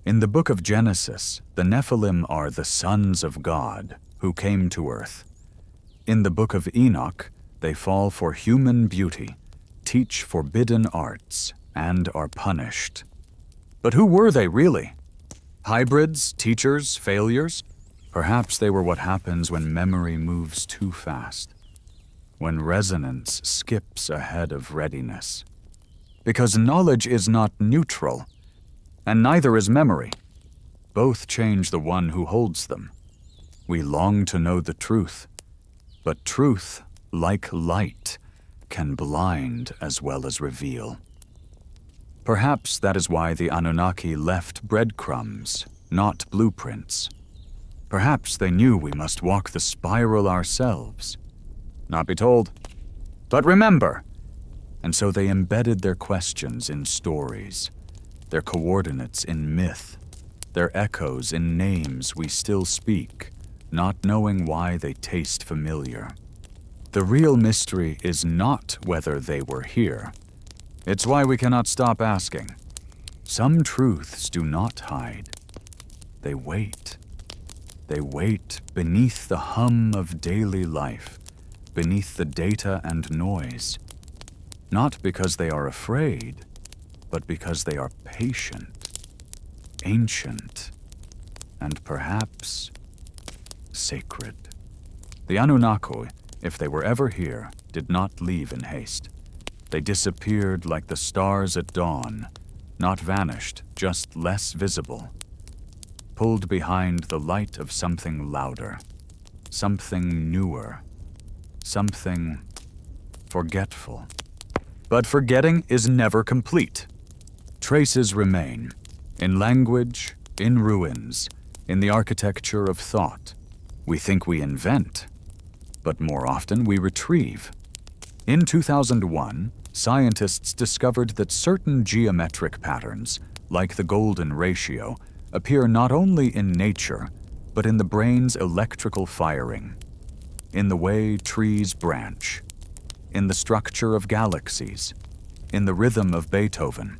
In the book of Genesis, the Nephilim are the sons of God who came to earth. In the book of Enoch, they fall for human beauty, teach forbidden arts, and are punished. But who were they really? Hybrids, teachers, failures? Perhaps they were what happens when memory moves too fast, when resonance skips ahead of readiness. Because knowledge is not neutral, and neither is memory. Both change the one who holds them. We long to know the truth, but truth, like light, can blind as well as reveal. Perhaps that is why the Anunnaki left breadcrumbs, not blueprints. Perhaps they knew we must walk the spiral ourselves. Not be told, but remember. And so they embedded their questions in stories, their coordinates in myth, their echoes in names we still speak, not knowing why they taste familiar. The real mystery is not whether they were here. It's why we cannot stop asking. Some truths do not hide. They wait. They wait beneath the hum of daily life, beneath the data and noise. Not because they are afraid, but because they are patient, ancient, and perhaps sacred. The Anunnaki, if they were ever here, did not leave in haste. They disappeared like the stars at dawn, not vanished, just less visible. Pulled behind the light of something louder, something newer, something forgetful. But forgetting is never complete. Traces remain, in language, in ruins, in the architecture of thought. We think we invent, but more often we retrieve. In 2001, scientists discovered that certain geometric patterns, like the golden ratio, appear not only in nature, but in the brain's electrical firing, in the way trees branch, in the structure of galaxies, in the rhythm of Beethoven,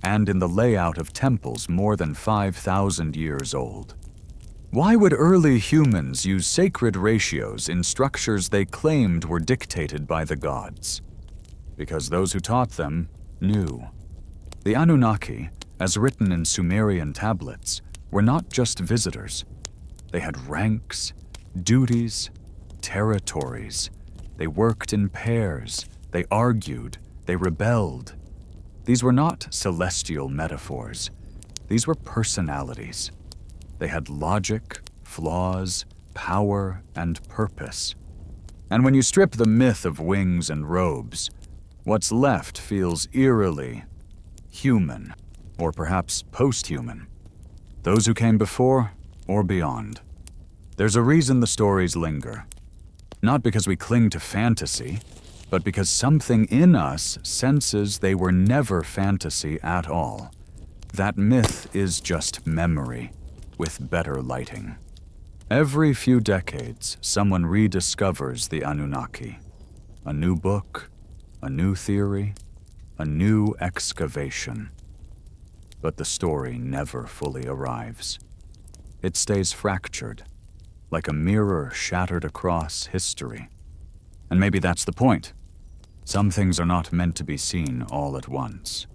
and in the layout of temples more than 5,000 years old. Why would early humans use sacred ratios in structures they claimed were dictated by the gods? Because those who taught them knew. The Anunnaki, as written in Sumerian tablets, were not just visitors. They had ranks, duties, territories. They worked in pairs. They argued. They rebelled. These were not celestial metaphors. These were personalities. They had logic, flaws, power, and purpose. And when you strip the myth of wings and robes, what's left feels eerily human, or perhaps post-human. Those who came before or beyond. There's a reason the stories linger. Not because we cling to fantasy, but because something in us senses they were never fantasy at all. That myth is just memory, with better lighting. Every few decades, someone rediscovers the Anunnaki. A new book, a new theory, a new excavation. But the story never fully arrives. It stays fractured, like a mirror shattered across history. And maybe that's the point. Some things are not meant to be seen all at once,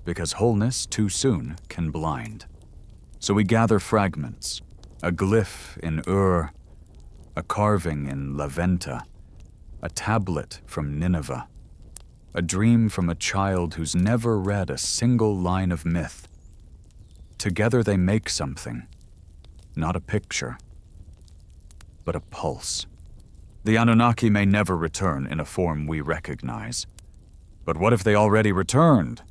because wholeness too soon can blind. So we gather fragments, a glyph in Ur, a carving in La Venta, a tablet from Nineveh, a dream from a child who's never read a single line of myth. Together they make something, not a picture, but a pulse. The Anunnaki may never return in a form we recognize. But what if they already returned?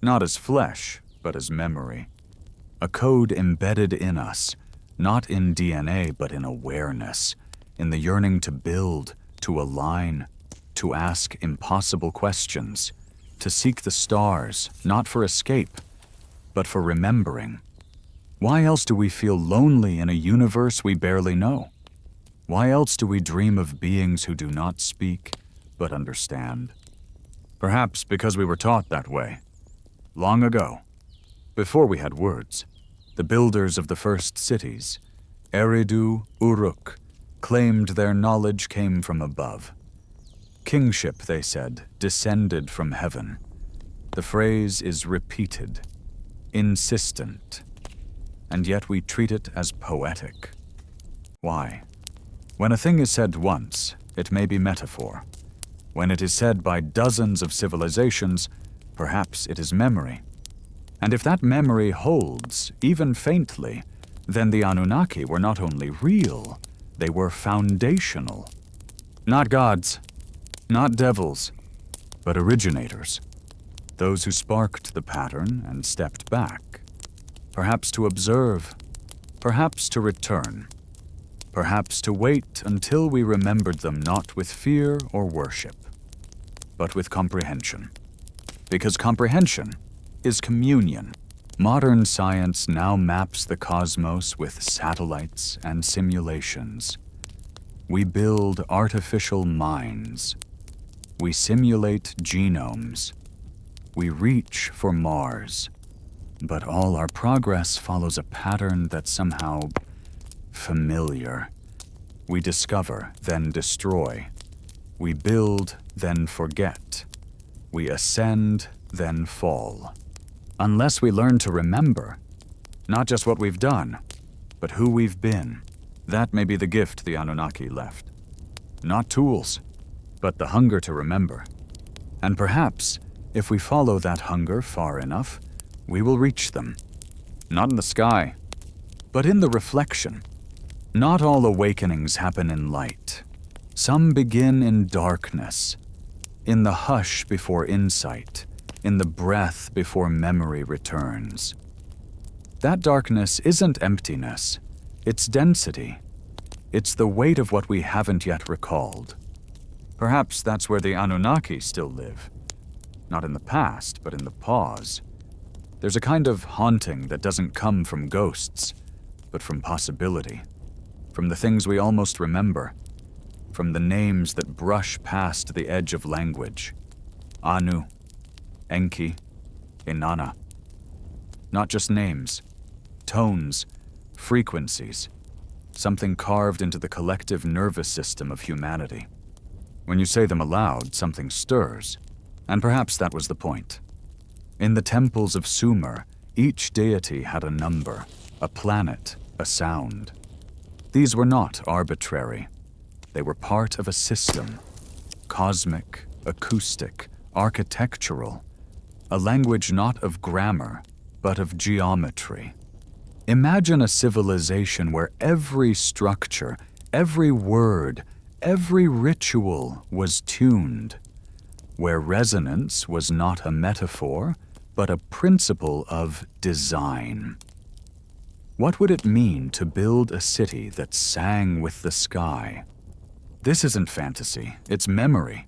Not as flesh, but as memory. a code embedded in us, not in DNA but in awareness, in the yearning to build, to align, to ask impossible questions, to seek the stars, not for escape, but for remembering. Why else do we feel lonely in a universe we barely know? Why else do we dream of beings who do not speak, but understand? Perhaps because we were taught that way. Long ago, before we had words, the builders of the first cities, Eridu, Uruk, claimed their knowledge came from above. Kingship, they said, descended from heaven. The phrase is repeated, insistent, and yet we treat it as poetic. Why? When a thing is said once, it may be metaphor. When it is said by dozens of civilizations, perhaps it is memory. And if that memory holds, even faintly, then the Anunnaki were not only real, they were foundational. Not gods, not devils, but originators. Those who sparked the pattern and stepped back. Perhaps to observe, perhaps to return. Perhaps to wait until we remembered them not with fear or worship, but with comprehension. Because comprehension is communion. Modern science now maps the cosmos with satellites and simulations. We build artificial minds. We simulate genomes. We reach for Mars. But all our progress follows a pattern that's somehow familiar. We discover, then destroy. We build, then forget. We ascend, then fall. Unless we learn to remember, not just what we've done, but who we've been. That may be the gift the Anunnaki left. Not tools, but the hunger to remember. And perhaps, if we follow that hunger far enough, we will reach them. Not in the sky, but in the reflection. Not all awakenings happen in light. Some begin in darkness, in the hush before insight, in the breath before memory returns. That darkness isn't emptiness, it's density. It's the weight of what we haven't yet recalled. Perhaps that's where the Anunnaki still live. Not in the past, but in the pause. There's a kind of haunting that doesn't come from ghosts, but from possibility. From the things we almost remember. From the names that brush past the edge of language. Anu, Enki, Inanna. Not just names, tones, frequencies. Something carved into the collective nervous system of humanity. When you say them aloud, something stirs. And perhaps that was the point. In the temples of Sumer, each deity had a number, a planet, a sound. These were not arbitrary. They were part of a system. Cosmic, acoustic, architectural. A language not of grammar, but of geometry. Imagine a civilization where every structure, every word, every ritual was tuned. Where resonance was not a metaphor, but a principle of design. What would it mean to build a city that sang with the sky? This isn't fantasy, it's memory.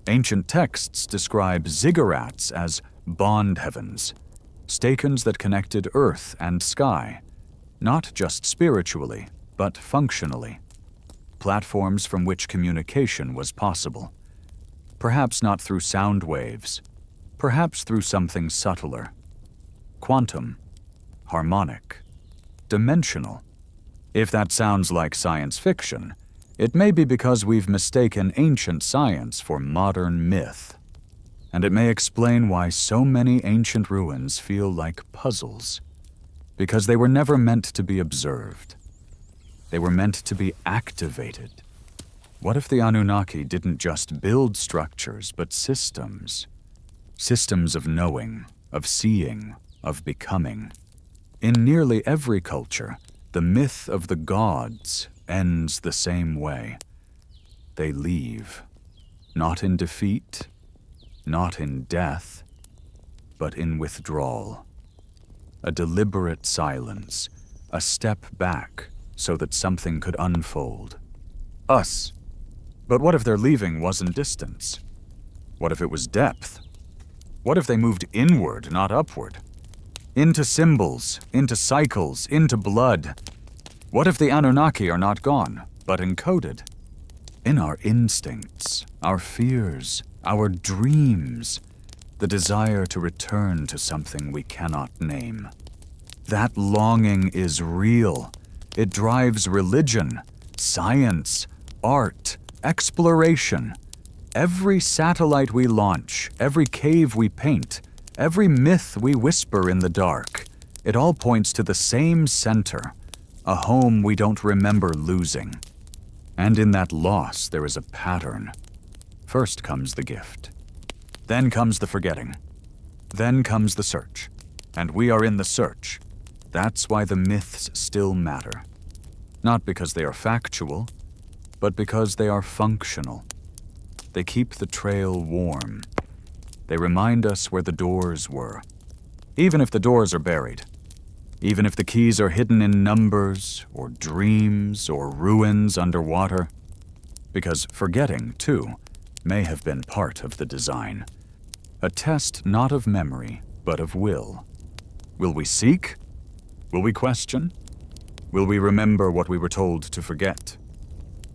Ancient texts describe ziggurats as bond heavens, stakens that connected earth and sky, not just spiritually, but functionally. Platforms from which communication was possible. Perhaps not through sound waves, perhaps through something subtler. Quantum, harmonic, dimensional. If that sounds like science fiction, it may be because we've mistaken ancient science for modern myth. And it may explain why so many ancient ruins feel like puzzles. Because they were never meant to be observed. They were meant to be activated. What if the Anunnaki didn't just build structures, but systems? Systems of knowing, of seeing, of becoming. In nearly every culture, the myth of the gods ends the same way. They leave, not in defeat, not in death, but in withdrawal. a deliberate silence, a step back so that something could unfold. Us. But what if their leaving wasn't distance? What if it was depth? What if they moved inward, not upward? Into symbols, into cycles, into blood. What if the Anunnaki are not gone, but encoded? In our instincts, our fears, our dreams, the desire to return to something we cannot name. That longing is real. It drives religion, science, art, exploration. Every satellite we launch, every cave we paint, every myth we whisper in the dark, it all points to the same center, a home we don't remember losing. And in that loss, there is a pattern. First comes the gift. Then comes the forgetting. Then comes the search. And we are in the search. That's why the myths still matter. Not because they are factual, but because they are functional. They keep the trail warm. They remind us where the doors were. Even if the doors are buried. Even if the keys are hidden in numbers, or dreams, or ruins underwater. Because forgetting, too, may have been part of the design. A test not of memory, but of will. Will we seek? Will we question? Will we remember what we were told to forget?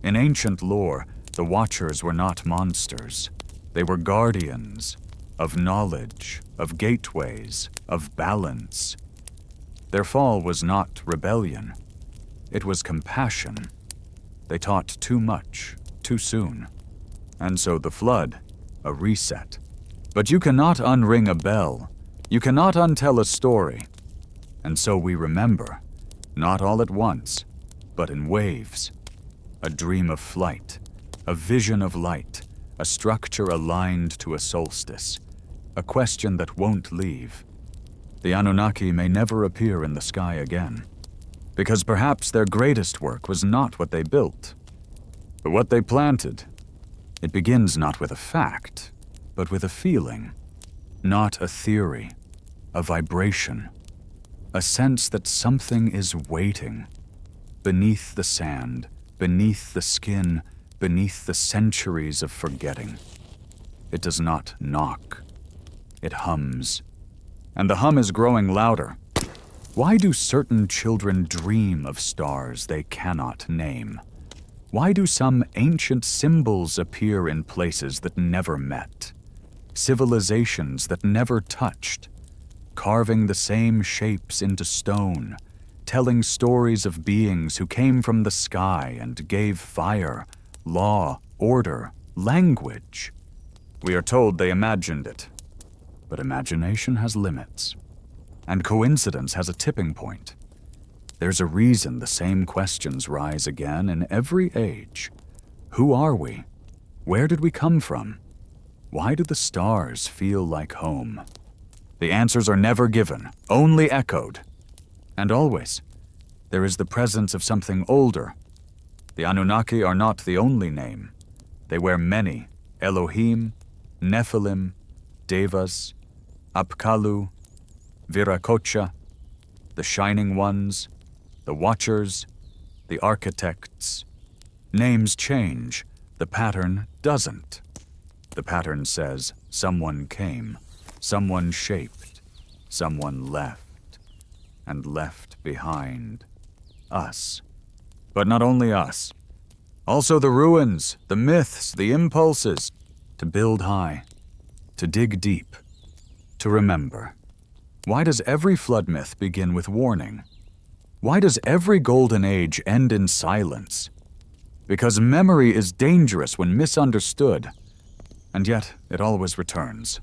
In ancient lore, the Watchers were not monsters. They were guardians of knowledge, of gateways, of balance. Their fall was not rebellion. It was compassion. They taught too much, too soon. And so the flood, a reset. But you cannot unring a bell. You cannot untell a story. And so we remember, not all at once, but in waves. A dream of flight, a vision of light, a structure aligned to a solstice, a question that won't leave. The Anunnaki may never appear in the sky again, because perhaps their greatest work was not what they built, but what they planted. It begins not with a fact, but with a feeling, not a theory, a vibration, a sense that something is waiting, beneath the sand, beneath the skin, beneath the centuries of forgetting. It does not knock. It hums. And the hum is growing louder. Why do certain children dream of stars they cannot name? Why do some ancient symbols appear in places that never met? Civilizations that never touched, carving the same shapes into stone, telling stories of beings who came from the sky and gave fire, law, order, language. We are told they imagined it. But imagination has limits. And coincidence has a tipping point. There's a reason the same questions rise again in every age. Who are we? Where did we come from? Why do the stars feel like home? The answers are never given, only echoed. And always, there is the presence of something older. The Anunnaki are not the only name. They wear many: Elohim, Nephilim, Devas, Apkallu, Viracocha, the Shining Ones, the Watchers, the Architects. Names change, the pattern doesn't. The pattern says someone came, someone shaped, someone left, and left behind us. But not only us. Also the ruins, the myths, the impulses, to build high, to dig deep, to remember. Why does every flood myth begin with warning? Why does every golden age end in silence? Because memory is dangerous when misunderstood, and yet it always returns.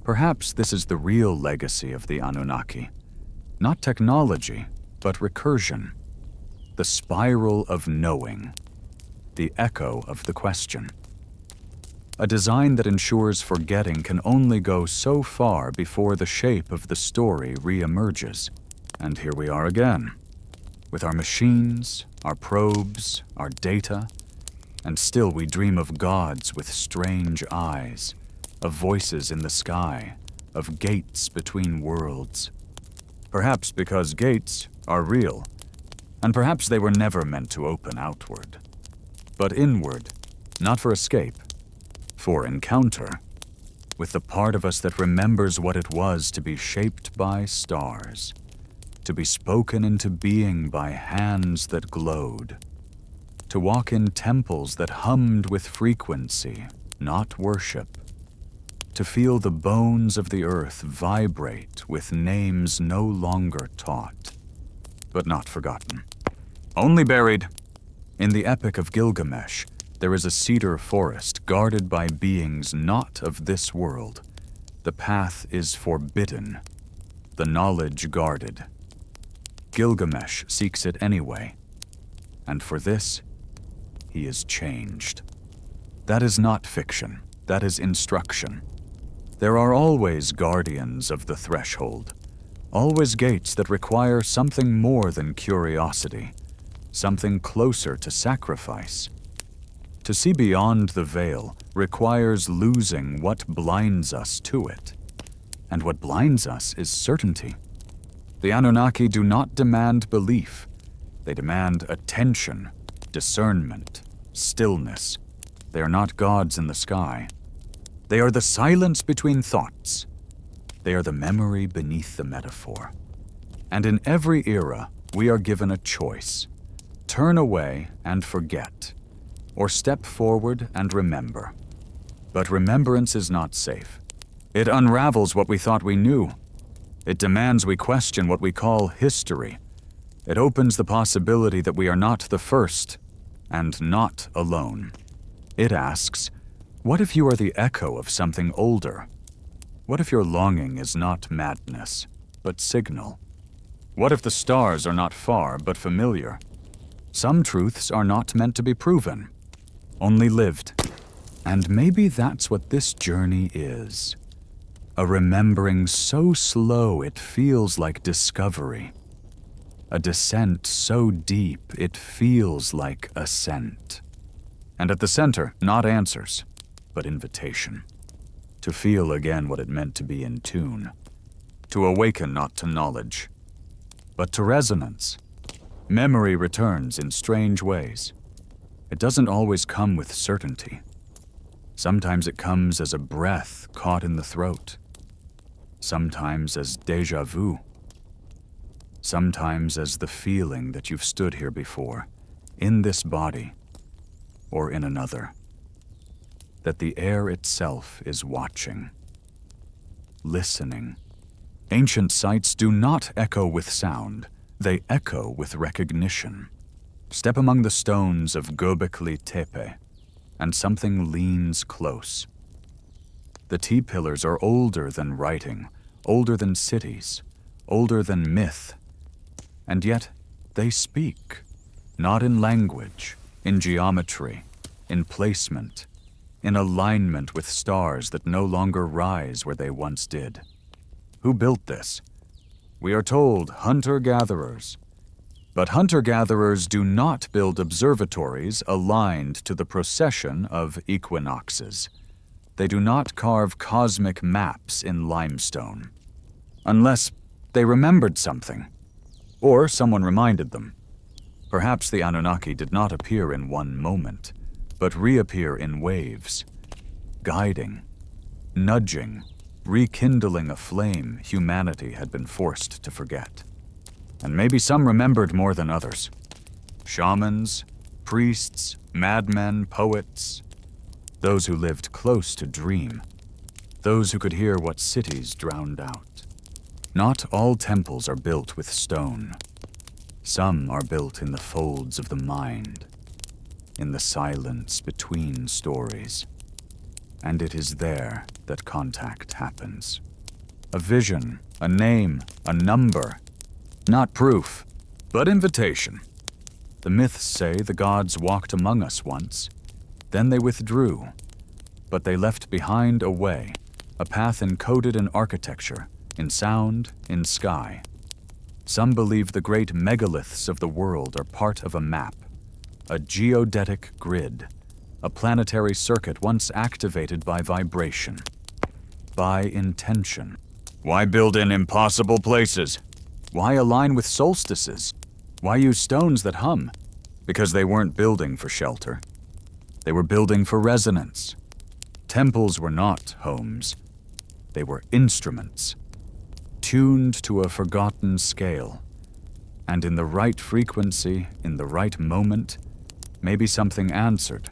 Perhaps this is the real legacy of the Anunnaki. Not technology, but recursion. The spiral of knowing. The echo of the question. A design that ensures forgetting can only go so far before the shape of the story re-emerges. And here we are again, with our machines, our probes, our data, and still we dream of gods with strange eyes, of voices in the sky, of gates between worlds. Perhaps because gates are real, and perhaps they were never meant to open outward, but inward, not for escape, for encounter with the part of us that remembers what it was to be shaped by stars, to be spoken into being by hands that glowed, to walk in temples that hummed with frequency, not worship, to feel the bones of the earth vibrate with names no longer taught, but not forgotten. Only buried. In the Epic of Gilgamesh, there is a cedar forest guarded by beings not of this world. The path is forbidden, the knowledge guarded. Gilgamesh seeks it anyway, and for this, he is changed. That is not fiction, that is instruction. There are always guardians of the threshold, always gates that require something more than curiosity, something closer to sacrifice. To see beyond the veil requires losing what blinds us to it, and what blinds us is certainty. The Anunnaki do not demand belief, they demand attention, discernment, stillness. They are not gods in the sky. They are the silence between thoughts. They are the memory beneath the metaphor. And in every era, we are given a choice. Turn away and forget, or step forward and remember. But remembrance is not safe. It unravels what we thought we knew. It demands we question what we call history. It opens the possibility that we are not the first, and not alone. It asks, what if you are the echo of something older? What if your longing is not madness, but signal? What if the stars are not far, but familiar? Some truths are not meant to be proven, only lived. And maybe that's what this journey is. A remembering so slow it feels like discovery. A descent so deep it feels like ascent. And at the center, not answers, but invitation. To feel again what it meant to be in tune. To awaken not to knowledge, but to resonance. Memory returns in strange ways. It doesn't always come with certainty. Sometimes it comes as a breath caught in the throat. Sometimes as déjà vu. Sometimes as the feeling that you've stood here before, in this body, or in another. That the air itself is watching, listening. Ancient sites do not echo with sound, they echo with recognition. Step among the stones of Göbekli Tepe, and something leans close. The T-pillars are older than writing, older than cities, older than myth, and yet they speak, not in language, in geometry, in placement, in alignment with stars that no longer rise where they once did. Who built this? We are told hunter-gatherers. But hunter-gatherers do not build observatories aligned to the procession of equinoxes. They do not carve cosmic maps in limestone. Unless they remembered something, or someone reminded them. Perhaps the Anunnaki did not appear in one moment, but reappear in waves, guiding, nudging, rekindling a flame humanity had been forced to forget. And maybe some remembered more than others. Shamans, priests, madmen, poets, those who lived close to dream, those who could hear what cities drowned out. Not all temples are built with stone. Some are built in the folds of the mind, in the silence between stories. And it is there that contact happens. A vision, a name, a number. Not proof, but invitation. The myths say the gods walked among us once. Then they withdrew. But they left behind a way, a path encoded in architecture, in sound, in sky. Some believe the great megaliths of the world are part of a map, a geodetic grid, a planetary circuit once activated by vibration, by intention. Why build in impossible places? Why align with solstices? Why use stones that hum? Because they weren't building for shelter. They were building for resonance. Temples were not homes. They were instruments, tuned to a forgotten scale. And in the right frequency, in the right moment, maybe something answered.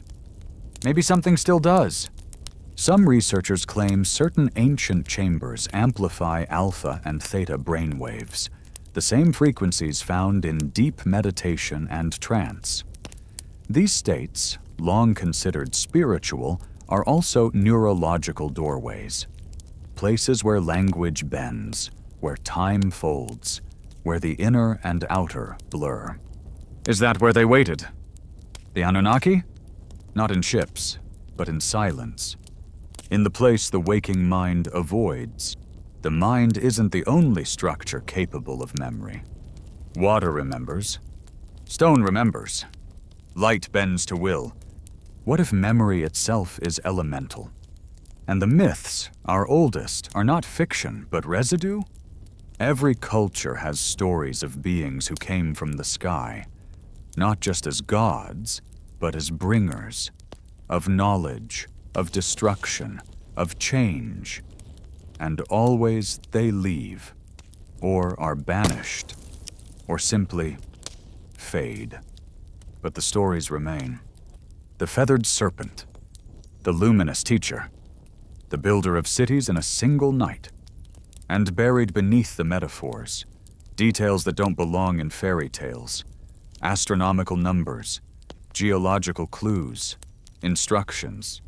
Maybe something still does. Some researchers claim certain ancient chambers amplify alpha and theta brainwaves, the same frequencies found in deep meditation and trance. These states, long considered spiritual, are also neurological doorways, places where language bends, where time folds, where the inner and outer blur. Is that where they waited? The Anunnaki? Not in ships, but in silence. In the place the waking mind avoids. The mind isn't the only structure capable of memory. Water remembers. Stone remembers. Light bends to will. What if memory itself is elemental? And the myths, our oldest, are not fiction, but residue? Every culture has stories of beings who came from the sky, not just as gods, but as bringers of knowledge, of destruction, of change. And always they leave, or are banished, or simply fade. But the stories remain. The feathered serpent, the luminous teacher, the builder of cities in a single night. And buried beneath the metaphors, details that don't belong in fairy tales, astronomical numbers, geological clues, instructions.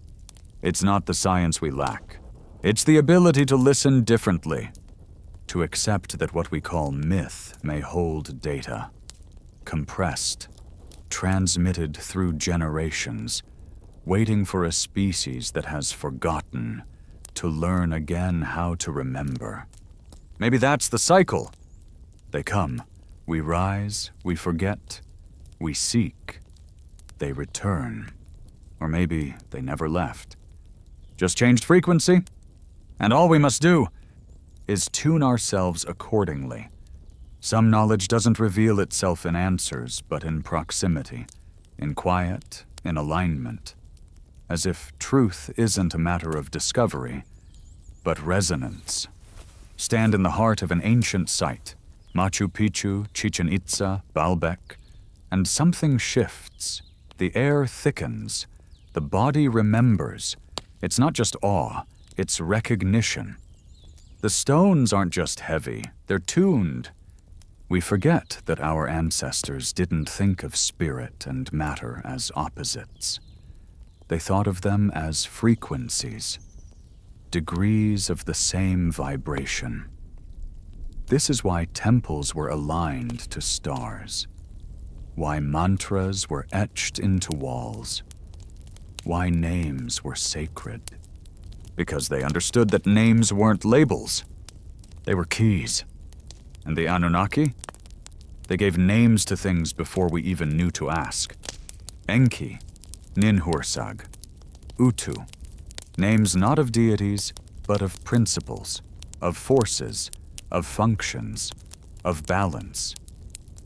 It's not the science we lack. It's the ability to listen differently, to accept that what we call myth may hold data, compressed, transmitted through generations, waiting for a species that has forgotten to learn again how to remember. Maybe that's the cycle. They come, we rise, we forget, we seek, they return. Or maybe they never left. Just changed frequency. And all we must do is tune ourselves accordingly. Some knowledge doesn't reveal itself in answers, but in proximity, in quiet, in alignment. As if truth isn't a matter of discovery, but resonance. Stand in the heart of an ancient site, Machu Picchu, Chichen Itza, Baalbek, and something shifts. The air thickens. The body remembers. It's not just awe, it's recognition. The stones aren't just heavy, they're tuned. We forget that our ancestors didn't think of spirit and matter as opposites. They thought of them as frequencies, degrees of the same vibration. This is why temples were aligned to stars, why mantras were etched into walls, why names were sacred. Because they understood that names weren't labels, they were keys. And the Anunnaki? They gave names to things before we even knew to ask. Enki, Ninhursag, Utu, names not of deities, but of principles, of forces, of functions, of balance.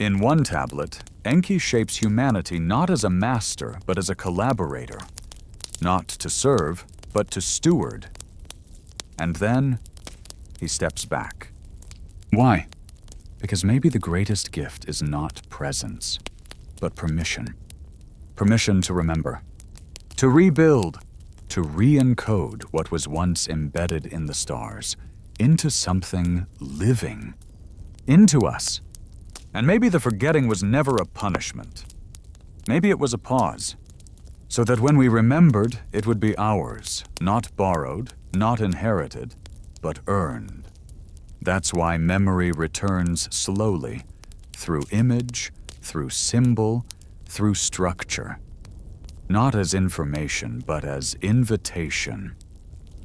In one tablet, Enki shapes humanity not as a master, but as a collaborator. Not to serve, but to steward. And then, he steps back. Why? Because maybe the greatest gift is not presence, but permission. Permission to remember, to rebuild, to re-encode what was once embedded in the stars into something living, into us. And maybe the forgetting was never a punishment. Maybe it was a pause, so that when we remembered, it would be ours, not borrowed, not inherited, but earned. That's why memory returns slowly, through image, through symbol, through structure. Not as information, but as invitation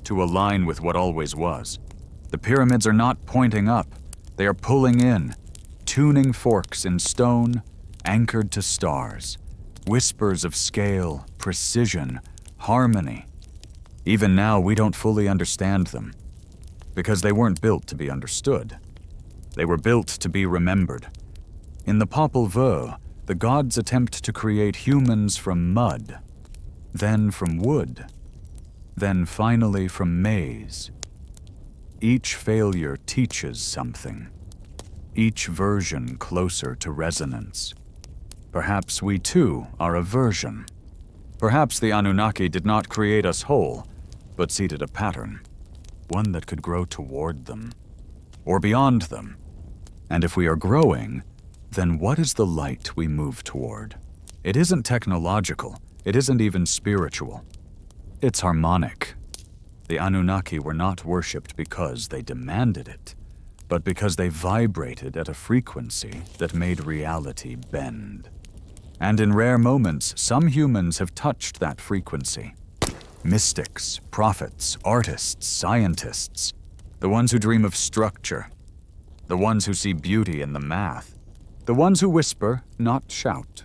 to align with what always was. The pyramids are not pointing up, they are pulling in, tuning forks in stone, anchored to stars, whispers of scale, precision, harmony. Even now, we don't fully understand them, because they weren't built to be understood. They were built to be remembered. In the Popol Vuh, the gods attempt to create humans from mud, then from wood, then finally from maize. Each failure teaches something, each version closer to resonance. Perhaps we too are a version. Perhaps the Anunnaki did not create us whole, but seeded a pattern, one that could grow toward them, or beyond them. And if we are growing, then what is the light we move toward? It isn't technological, it isn't even spiritual. It's harmonic. The Anunnaki were not worshipped because they demanded it, but because they vibrated at a frequency that made reality bend. And in rare moments, some humans have touched that frequency. Mystics, prophets, artists, scientists, the ones who dream of structure, the ones who see beauty in the math, the ones who whisper, not shout.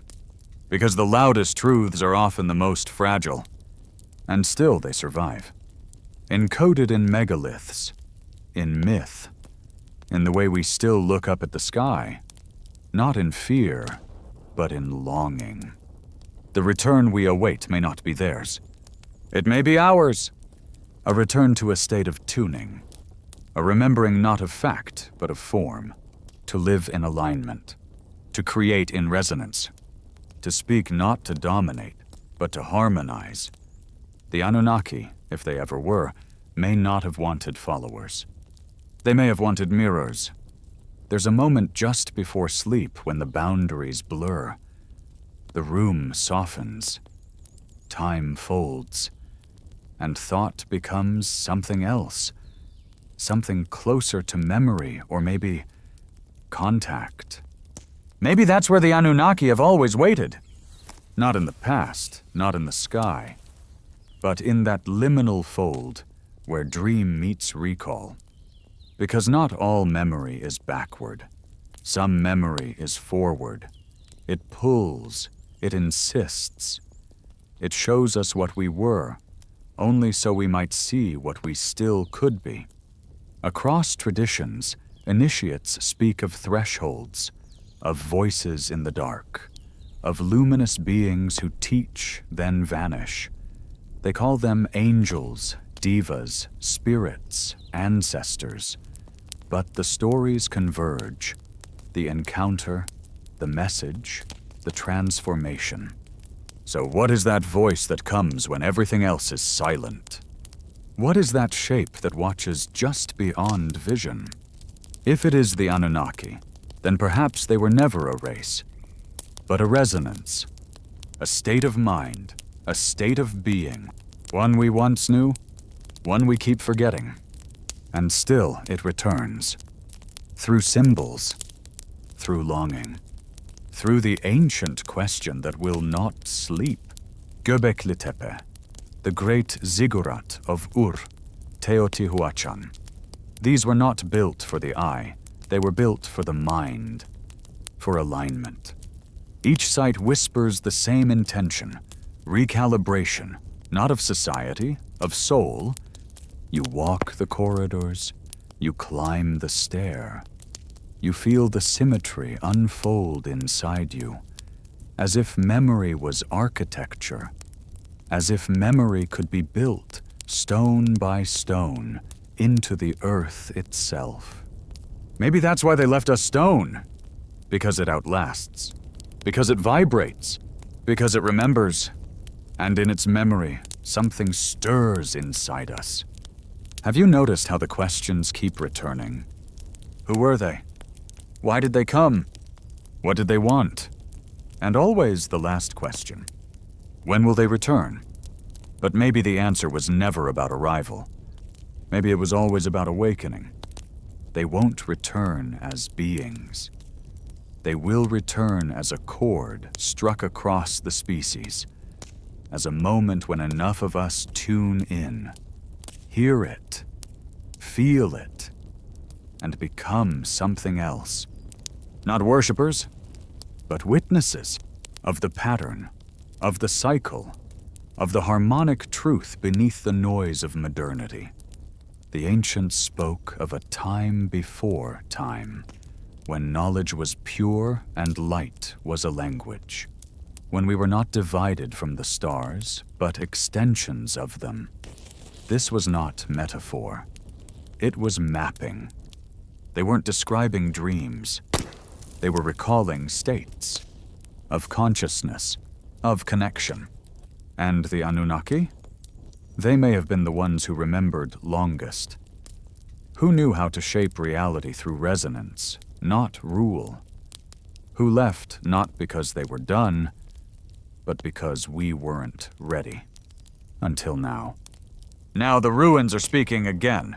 Because the loudest truths are often the most fragile, and still they survive. Encoded in megaliths, in myth, in the way we still look up at the sky, not in fear, but in longing. The return we await may not be theirs. It may be ours. A return to a state of tuning, a remembering not of fact, but of form, to live in alignment, to create in resonance, to speak not to dominate, but to harmonize. The Anunnaki, if they ever were, may not have wanted followers. They may have wanted mirrors. There's a moment just before sleep when the boundaries blur. The room softens, time folds, and thought becomes something else, something closer to memory, or maybe contact. Maybe that's where the Anunnaki have always waited. Not in the past, not in the sky, but in that liminal fold where dream meets recall. Because not all memory is backward. Some memory is forward. It pulls, it insists. It shows us what we were, only so we might see what we still could be. Across traditions, initiates speak of thresholds, of voices in the dark, of luminous beings who teach, then vanish. They call them angels, devas, spirits, ancestors. But the stories converge, the encounter, the message, the transformation. So what is that voice that comes when everything else is silent? What is that shape that watches just beyond vision? If it is the Anunnaki, then perhaps they were never a race, but a resonance, a state of mind, a state of being, one we once knew, one we keep forgetting. And still it returns, through symbols, through longing, through the ancient question that will not sleep. Göbekli Tepe, the great ziggurat of Ur, Teotihuacan. These were not built for the eye, they were built for the mind, for alignment. Each site whispers the same intention, recalibration, not of society, of soul. You walk the corridors, you climb the stair. You feel the symmetry unfold inside you, as if memory was architecture, as if memory could be built, stone by stone, into the earth itself. Maybe that's why they left us stone, because it outlasts, because it vibrates, because it remembers, and in its memory, something stirs inside us. Have you noticed how the questions keep returning? Who were they? Why did they come? What did they want? And always the last question. When will they return? But maybe the answer was never about arrival. Maybe it was always about awakening. They won't return as beings. They will return as a chord struck across the species, as a moment when enough of us tune in, hear it, feel it, and become something else. Not worshippers, but witnesses of the pattern, of the cycle, of the harmonic truth beneath the noise of modernity. The ancients spoke of a time before time, when knowledge was pure and light was a language, when we were not divided from the stars, but extensions of them. This was not metaphor. It was mapping. They weren't describing dreams. They were recalling states of consciousness, of connection. And the Anunnaki? They may have been the ones who remembered longest. Who knew how to shape reality through resonance, not rule? Who left not because they were done, but because we weren't ready. Until now. Now the ruins are speaking again.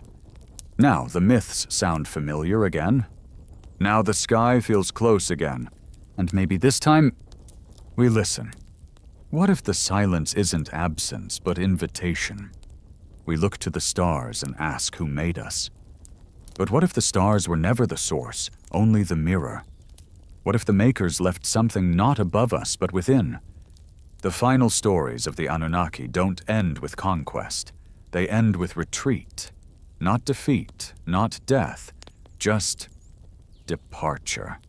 Now the myths sound familiar again. Now the sky feels close again. And maybe this time, we listen. What if the silence isn't absence, but invitation? We look to the stars and ask who made us. But what if the stars were never the source, only the mirror? What if the makers left something not above us, but within? The final stories of the Anunnaki don't end with conquest. They end with retreat. Not defeat, not death, just departure.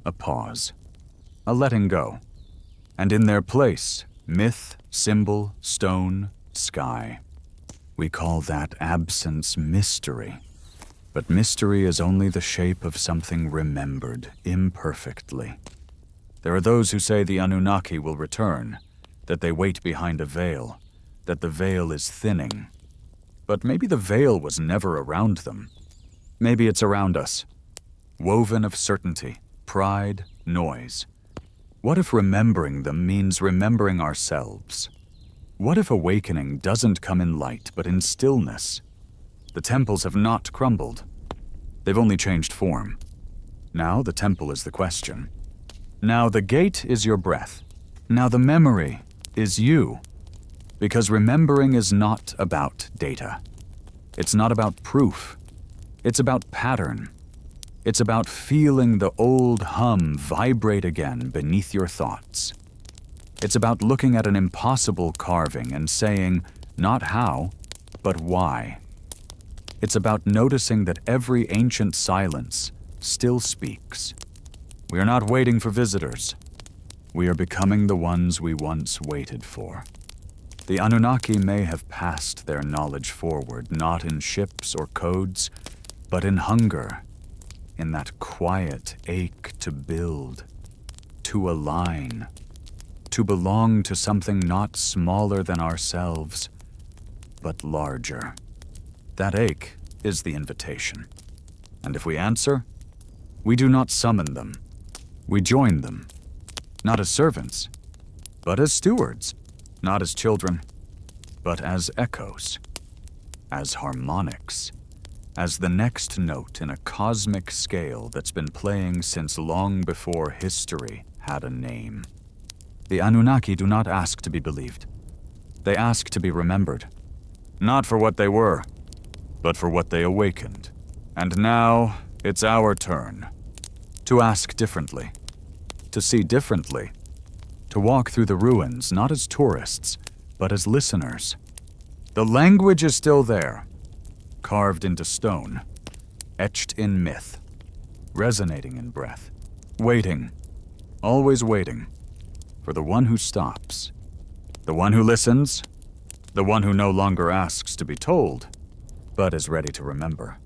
A pause. A letting go. And in their place, myth, symbol, stone, sky. We call that absence mystery. But mystery is only the shape of something remembered imperfectly. There are those who say the Anunnaki will return, that they wait behind a veil, that the veil is thinning. But maybe the veil was never around them. Maybe it's around us, woven of certainty, pride, noise. What if remembering them means remembering ourselves? What if awakening doesn't come in light, but in stillness? The temples have not crumbled. They've only changed form. Now the temple is the question. Now the gate is your breath. Now the memory is you. Because remembering is not about data. It's not about proof. It's about pattern. It's about feeling the old hum vibrate again beneath your thoughts. It's about looking at an impossible carving and saying, not how, but why. It's about noticing that every ancient silence still speaks. We are not waiting for visitors. We are becoming the ones we once waited for. The Anunnaki may have passed their knowledge forward, not in ships or codes, but in hunger, in that quiet ache to build, to align, to belong to something not smaller than ourselves, but larger. That ache is the invitation. And if we answer, we do not summon them. We join them, not as servants, but as stewards, not as children, but as echoes, as harmonics, as the next note in a cosmic scale that's been playing since long before history had a name. The Anunnaki do not ask to be believed. They ask to be remembered, not for what they were, but for what they awakened. And now, it's our turn. To ask differently. To see differently. To walk through the ruins not as tourists, but as listeners. The language is still there. Carved into stone. Etched in myth. Resonating in breath. Waiting. Always waiting. For the one who stops. The one who listens. The one who no longer asks to be told, but is ready to remember.